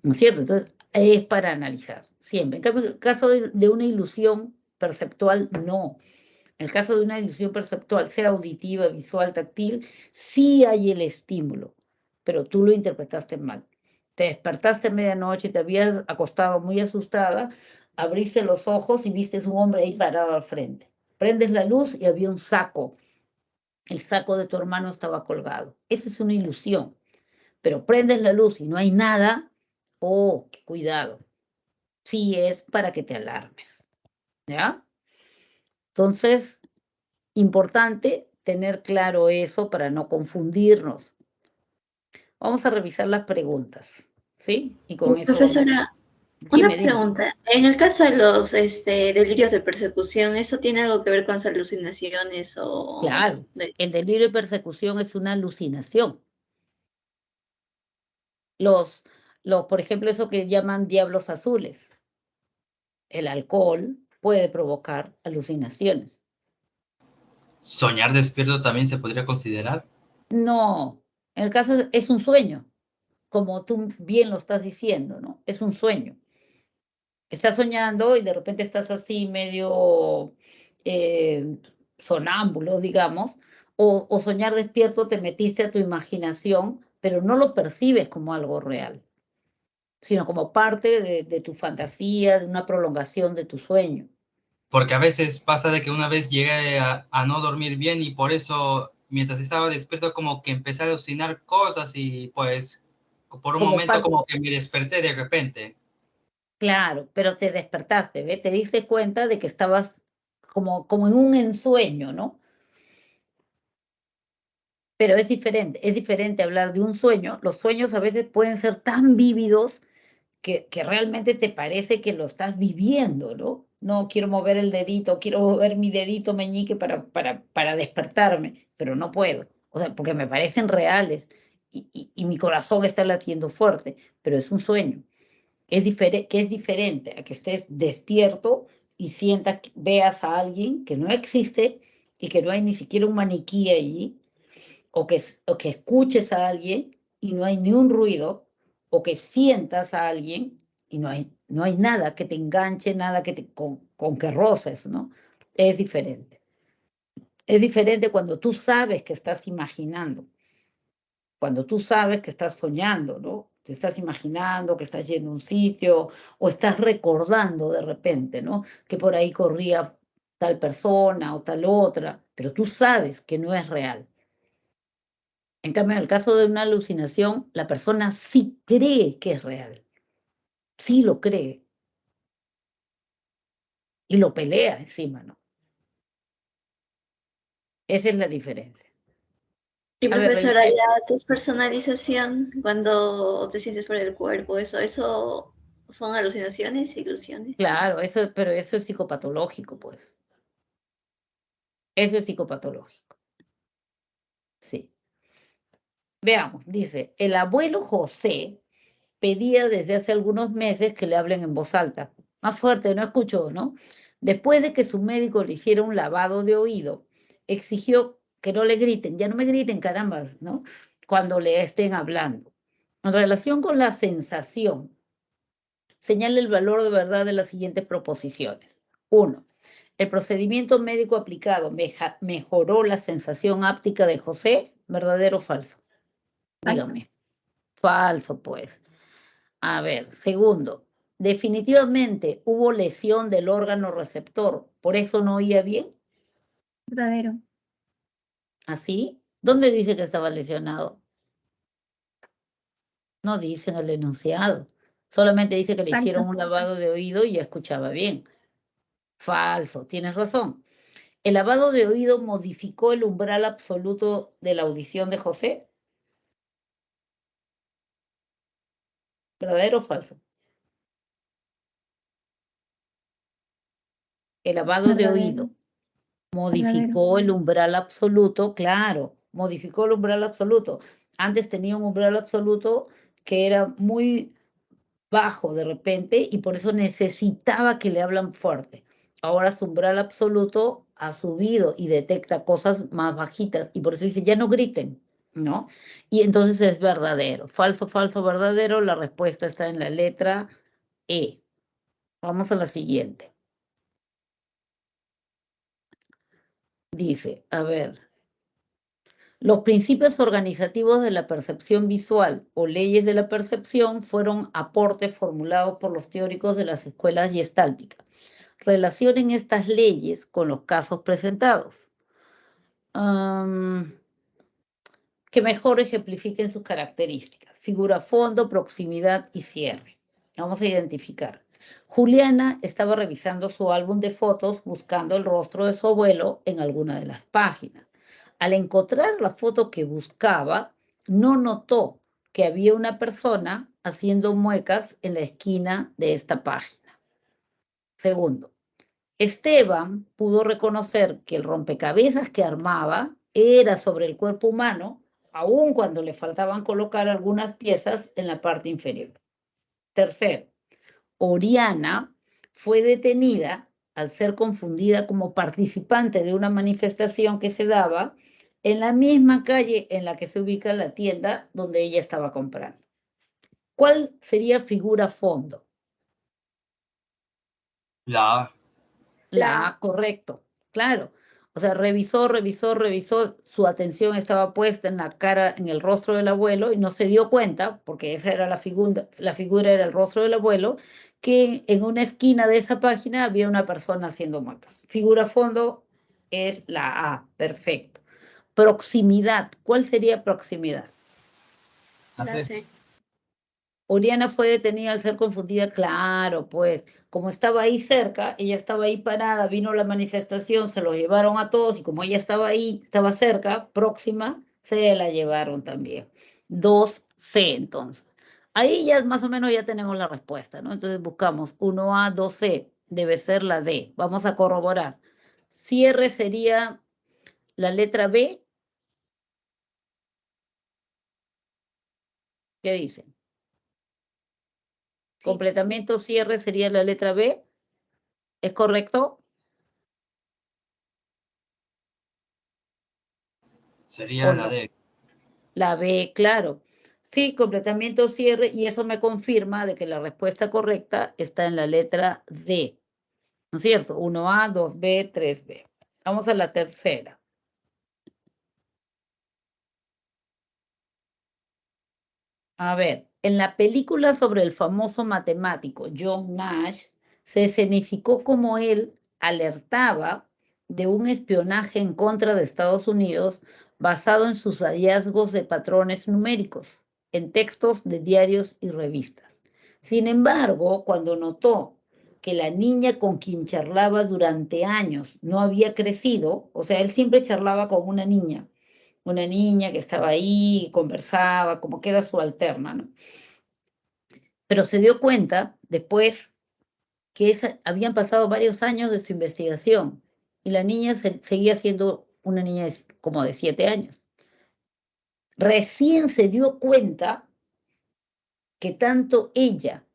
¿no es cierto? Entonces, es para analizar, siempre. En cambio, en el caso de una ilusión perceptual, no. En el caso de una ilusión perceptual, sea auditiva, visual, táctil, sí hay el estímulo, pero tú lo interpretaste mal. Te despertaste a medianoche, te habías acostado muy asustada, abriste los ojos y viste un hombre ahí parado al frente. Prendes la luz y había un saco. El saco de tu hermano estaba colgado. Esa es una ilusión. Pero prendes la luz y no hay nada, oh, cuidado. Sí es para que te alarmes. ¿Ya? Entonces, importante tener claro eso para no confundirnos. Vamos a revisar las preguntas, ¿sí? Y con eso, Profesora, una dime. pregunta. En el caso de los delirios de persecución, ¿eso tiene algo que ver con las alucinaciones o Claro, el delirio de persecución es una alucinación. Por ejemplo, eso que llaman diablos azules. El alcohol puede provocar alucinaciones. ¿Soñar despierto también se podría considerar? No, en el caso es un sueño, como tú bien lo estás diciendo, ¿no? Es un sueño. Estás soñando y de repente estás así medio eh, sonámbulo, digamos, o soñar despierto te metiste a tu imaginación, pero no lo percibes como algo real, sino como parte de tu fantasía, de una prolongación de tu sueño. Porque a veces pasa de que una vez llegué a no dormir bien y por eso, mientras estaba despierto, como que empecé a alucinar cosas y pues por un Como momento parte, como que me desperté de repente. claro, pero te despertaste, ¿ves? Te diste cuenta de que estabas como en un ensueño, ¿no? Pero es diferente hablar de un sueño. Los sueños a veces pueden ser tan vívidos que realmente te parece que lo estás viviendo, ¿no? No quiero mover el dedito, quiero mover mi dedito meñique para despertarme, pero no puedo. O sea, porque me parecen reales y mi corazón está latiendo fuerte, pero es un sueño. Que es diferente a que estés despierto y sientas, veas a alguien que no existe y que no hay ni siquiera un maniquí allí o que escuches a alguien y no hay ni un ruido, o que sientas a alguien y no hay nada que te enganche, nada con que roces, ¿no? Es diferente. Es diferente cuando tú sabes que estás imaginando, cuando tú sabes que estás soñando, ¿no? Te estás imaginando que estás yendo a un sitio o estás recordando de repente, ¿no? Que por ahí corría tal persona o tal otra, pero tú sabes que no es real. En cambio, en el caso de una alucinación, la persona sí cree que es real, sí lo cree y lo pelea encima, ¿no? Esa es la diferencia. Y A ver, profesora, revisemos. la despersonalización, cuando te sientes por el cuerpo, eso son alucinaciones, ilusiones. Claro, pero eso es psicopatológico, pues. Eso es psicopatológico, sí. Veamos, dice, el abuelo José pedía desde hace algunos meses que le hablen en voz alta. Más fuerte, no escucho, ¿no? Después de que su médico le hiciera un lavado de oído, exigió que no le griten, ya no me griten, caramba, ¿no? Cuando le estén hablando. En relación con la sensación, señala el valor de verdad de las siguientes proposiciones. 1. El procedimiento médico aplicado mejoró la sensación áptica de José, ¿verdadero o falso? Falso. Dígame. Falso, pues. A ver, segundo, definitivamente hubo lesión del órgano receptor, por eso no oía bien. Verdadero. ¿Así? ¿Dónde dice que estaba lesionado? No dice en el enunciado. Solamente dice que le Falso. hicieron un lavado de oído y ya escuchaba bien. Falso, tienes razón. ¿El lavado de oído modificó el umbral absoluto de la audición de José? ¿Verdadero o falso? El lavado de Verdadero. oído Verdadero. modificó el umbral absoluto, claro, modificó el umbral absoluto. Antes tenía un umbral absoluto que era muy bajo de repente y por eso necesitaba que le hablan fuerte. Ahora su umbral absoluto ha subido y detecta cosas más bajitas y por eso dice, ya no griten, ¿no? Y entonces es verdadero. Falso, falso, verdadero. La respuesta está en la letra E. Vamos a la siguiente. Dice, a ver. Los principios organizativos de la percepción visual o leyes de la percepción fueron aportes formulados por los teóricos de las escuelas gestálticas. Relacionen estas leyes con los casos presentados. Que mejor ejemplifiquen sus características. Figura, fondo, proximidad y cierre. Vamos a identificar. Juliana estaba revisando su álbum de fotos buscando el rostro de su abuelo en alguna de las páginas. Al encontrar la foto que buscaba, no notó que había una persona haciendo muecas en la esquina de esta página. Segundo, Esteban pudo reconocer que el rompecabezas que armaba era sobre el cuerpo humano, aun cuando le faltaban colocar algunas piezas en la parte inferior. Tercero, Oriana fue detenida al ser confundida como participante de una manifestación que se daba en la misma calle en la que se ubica la tienda donde ella estaba comprando. ¿Cuál sería figura fondo? La A. La A, correcto, claro. O sea, revisó, su atención estaba puesta en la cara, en el rostro del abuelo y no se dio cuenta, porque esa era la figura era el rostro del abuelo, que en una esquina de esa página había una persona haciendo macas. Figura fondo es la A, perfecto. Proximidad, ¿cuál sería proximidad? La La C. C. Oriana fue detenida al ser confundida, claro, pues, como estaba ahí cerca, ella estaba ahí parada, vino la manifestación, se los llevaron a todos y como ella estaba ahí, estaba cerca, próxima, se la llevaron también. 2C, entonces. Ahí ya más o menos ya tenemos la respuesta, ¿no? Entonces buscamos 1A, 2C, debe ser la D. Vamos a corroborar. Cierre sería la letra B. ¿Qué dicen? Sí. Completamiento, cierre sería la letra B. ¿Es correcto? Sería la D. La B, claro. Sí, completamiento, cierre, y eso me confirma de que la respuesta correcta está en la letra D. ¿No es cierto? 1A, 2B, 3B. Vamos a la tercera. A ver, en la película sobre el famoso matemático John Nash, se escenificó como él alertaba de un espionaje en contra de Estados Unidos basado en sus hallazgos de patrones numéricos en textos de diarios y revistas. Sin embargo, cuando notó que la niña con quien charlaba durante años no había crecido, o sea, él siempre charlaba con una niña que estaba ahí, conversaba, como que era su alterna, ¿no? Pero se dio cuenta después que habían pasado varios años de su investigación y la niña seguía siendo una niña como de 7 años. Recién se dio cuenta que tanto ella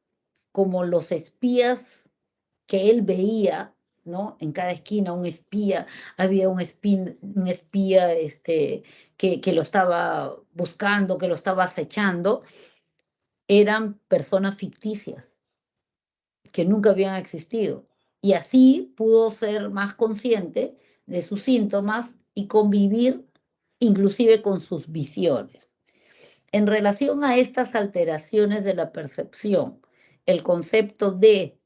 como los espías que él veía, ¿no? En cada esquina un espía, había un espía que lo estaba buscando, que lo estaba acechando, eran personas ficticias que nunca habían existido. Y así pudo ser más consciente de sus síntomas y convivir inclusive con sus visiones. En relación a estas alteraciones de la percepción, el concepto de,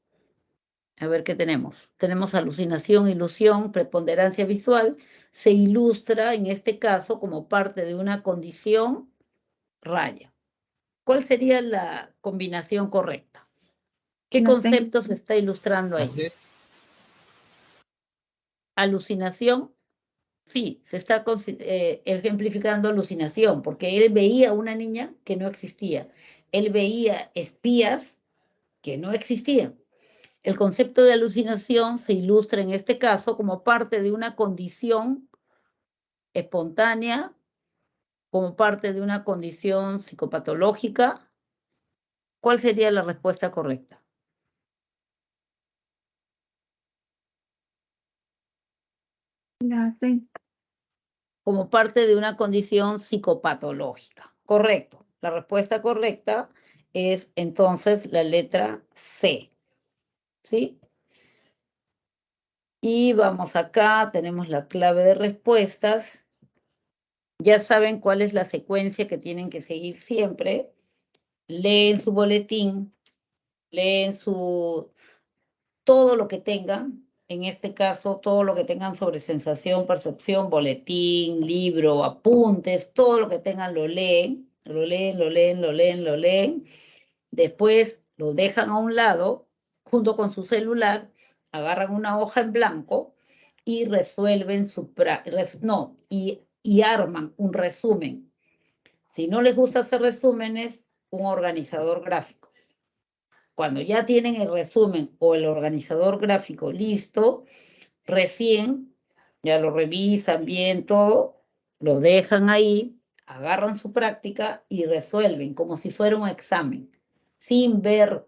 a ver qué tenemos, tenemos alucinación, ilusión, preponderancia visual, se ilustra en este caso como parte de una condición raya. ¿Cuál sería la combinación correcta? ¿Qué concepto se está ilustrando ahí? Alucinación, sí, se está ejemplificando alucinación, porque él veía una niña que no existía. Él veía espías que no existían. El concepto de alucinación se ilustra en este caso como parte de una condición espontánea, como parte de una condición psicopatológica. ¿Cuál sería la respuesta correcta? La C. Como parte de una condición psicopatológica. Correcto. La respuesta correcta es entonces la letra C. ¿Sí? Y vamos acá, tenemos la clave de respuestas. Ya saben cuál es la secuencia que tienen que seguir siempre. Leen su boletín, leen todo lo que tengan, en este caso, todo lo que tengan sobre sensación, percepción, boletín, libro, apuntes, todo lo que tengan lo leen, lo leen, lo leen, lo leen, lo leen. Después lo dejan a un lado, junto con su celular, agarran una hoja en blanco y resuelven y arman un resumen. Si no les gusta hacer resúmenes, un organizador gráfico. Cuando ya tienen el resumen o el organizador gráfico listo, recién ya lo revisan bien todo, lo dejan ahí, agarran su práctica y resuelven como si fuera un examen, sin ver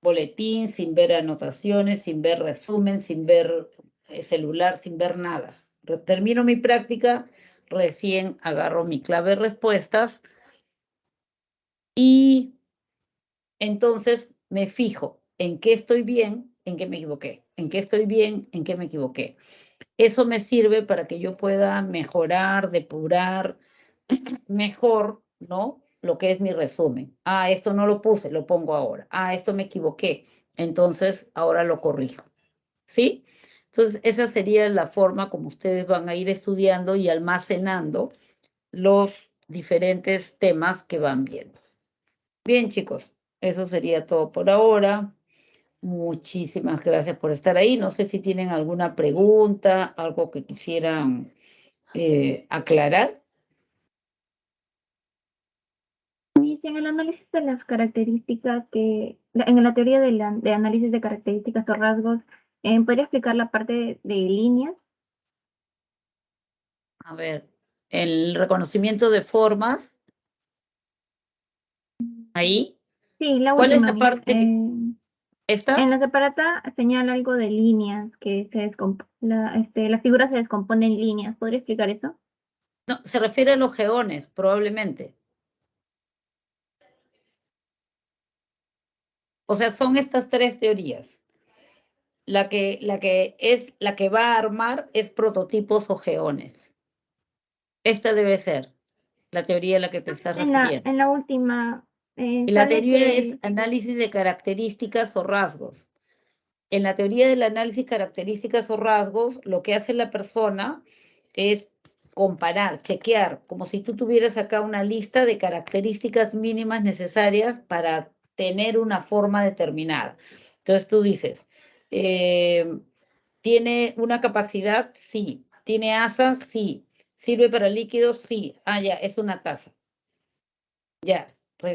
boletín, sin ver anotaciones, sin ver resumen, sin ver celular, sin ver nada. Termino mi práctica, recién agarro mi clave de respuestas y entonces me fijo en qué estoy bien, en qué me equivoqué, en qué estoy bien, en qué me equivoqué. Eso me sirve para que yo pueda mejorar, depurar mejor, ¿no? Lo que es mi resumen. Ah, esto no lo puse, lo pongo ahora. Ah, esto me equivoqué, entonces ahora lo corrijo. ¿Sí? Entonces, esa sería la forma como ustedes van a ir estudiando y almacenando los diferentes temas que van viendo. Bien, chicos, eso sería todo por ahora. Muchísimas gracias por estar ahí. No sé si tienen alguna pregunta, algo que quisieran aclarar. Y si en el análisis de las características en la teoría de análisis de características o rasgos, ¿podría explicar la parte de líneas? A ver, el reconocimiento de formas, ahí. Sí, la ¿Cuál es última, la Miss. parte que está? En la separata señala algo de líneas, que la figura se descompone en líneas. ¿Podría explicar eso? No, se refiere a los geones, probablemente. O sea, son estas tres teorías. La que va a armar es prototipos o geones. Esta debe ser la teoría a la que te estás refiriendo. En la última, Y la sale teoría es que... análisis de características o rasgos. En la teoría del análisis características o rasgos, lo que hace la persona es comparar, chequear, como si tú tuvieras acá una lista de características mínimas necesarias para tener una forma determinada. Entonces tú dices, ¿tiene una capacidad? Sí. ¿Tiene asa? Sí. ¿Sirve para líquidos? Sí. Ah, ya, es una taza. Ya,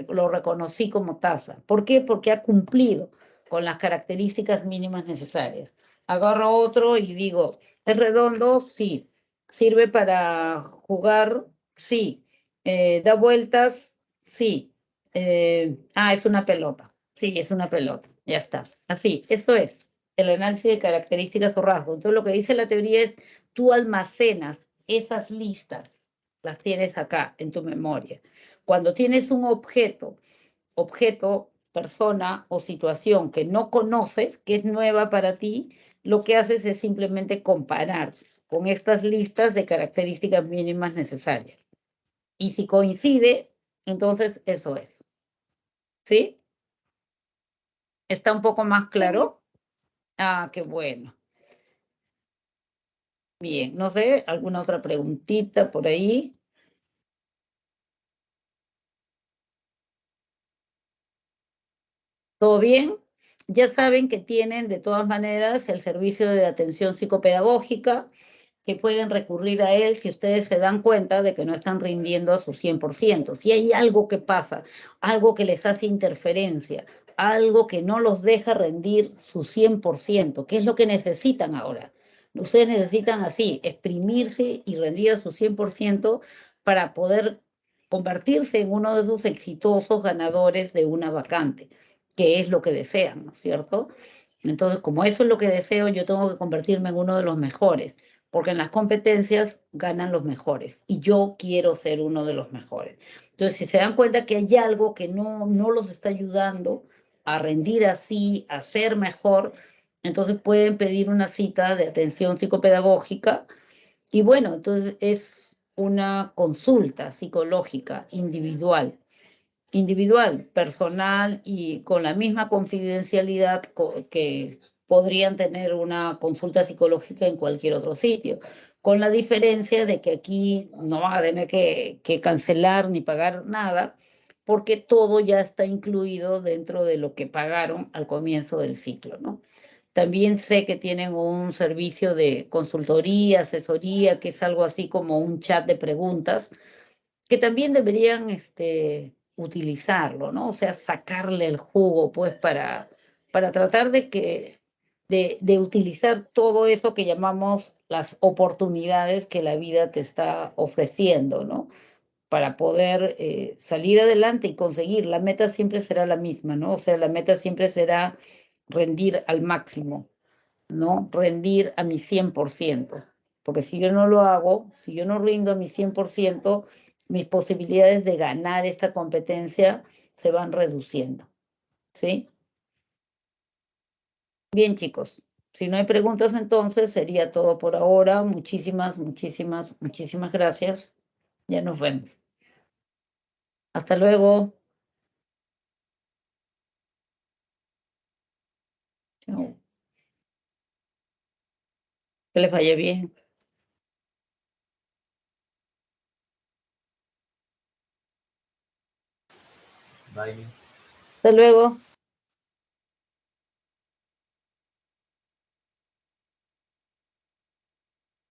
lo reconocí como taza. ¿Por qué? Porque ha cumplido con las características mínimas necesarias. Agarro otro y digo, ¿es redondo? Sí. ¿Sirve para jugar? Sí. ¿Da vueltas? Sí. Es una pelota. Sí, es una pelota. Ya está. Así, eso es el análisis de características o rasgos. Entonces, lo que dice la teoría es, tú almacenas esas listas, las tienes acá en tu memoria. Cuando tienes un objeto, persona o situación que no conoces, que es nueva para ti, lo que haces es simplemente comparar con estas listas de características mínimas necesarias. Y si coincide, entonces eso es. ¿Sí? ¿Está un poco más claro? Ah, qué bueno. Bien, no sé, ¿alguna otra preguntita por ahí? ¿Todo bien? Ya saben que tienen de todas maneras el servicio de atención psicopedagógica, que pueden recurrir a él si ustedes se dan cuenta de que no están rindiendo a su 100%. Si hay algo que pasa, algo que les hace interferencia, algo que no los deja rendir su 100%, ¿qué es lo que necesitan ahora? Ustedes necesitan así, exprimirse y rendir a su 100% para poder convertirse en uno de esos exitosos ganadores de una vacante, que es lo que desean, ¿no es cierto? Entonces, como eso es lo que deseo, yo tengo que convertirme en uno de los mejores, porque en las competencias ganan los mejores y yo quiero ser uno de los mejores. Entonces, si se dan cuenta que hay algo que no los está ayudando a rendir así, a ser mejor, entonces pueden pedir una cita de atención psicopedagógica y bueno, entonces es una consulta psicológica individual, personal y con la misma confidencialidad que podrían tener una consulta psicológica en cualquier otro sitio, con la diferencia de que aquí no van a tener que cancelar ni pagar nada, porque todo ya está incluido dentro de lo que pagaron al comienzo del ciclo, ¿no? También sé que tienen un servicio de consultoría, asesoría, que es algo así como un chat de preguntas, que también deberían utilizarlo, ¿no? O sea, sacarle el jugo, pues, para tratar de utilizar todo eso que llamamos las oportunidades que la vida te está ofreciendo, ¿no? para poder salir adelante y conseguir. La meta siempre será la misma, ¿no? O sea, la meta siempre será rendir al máximo, ¿no? Rendir a mi 100%. Porque si yo no lo hago, si yo no rindo a mi 100%, mis posibilidades de ganar esta competencia se van reduciendo, ¿sí? Bien, chicos. Si no hay preguntas, entonces sería todo por ahora. Muchísimas gracias. Ya nos vemos. Hasta luego. Chao. Que les vaya bien. Bye. Hasta luego.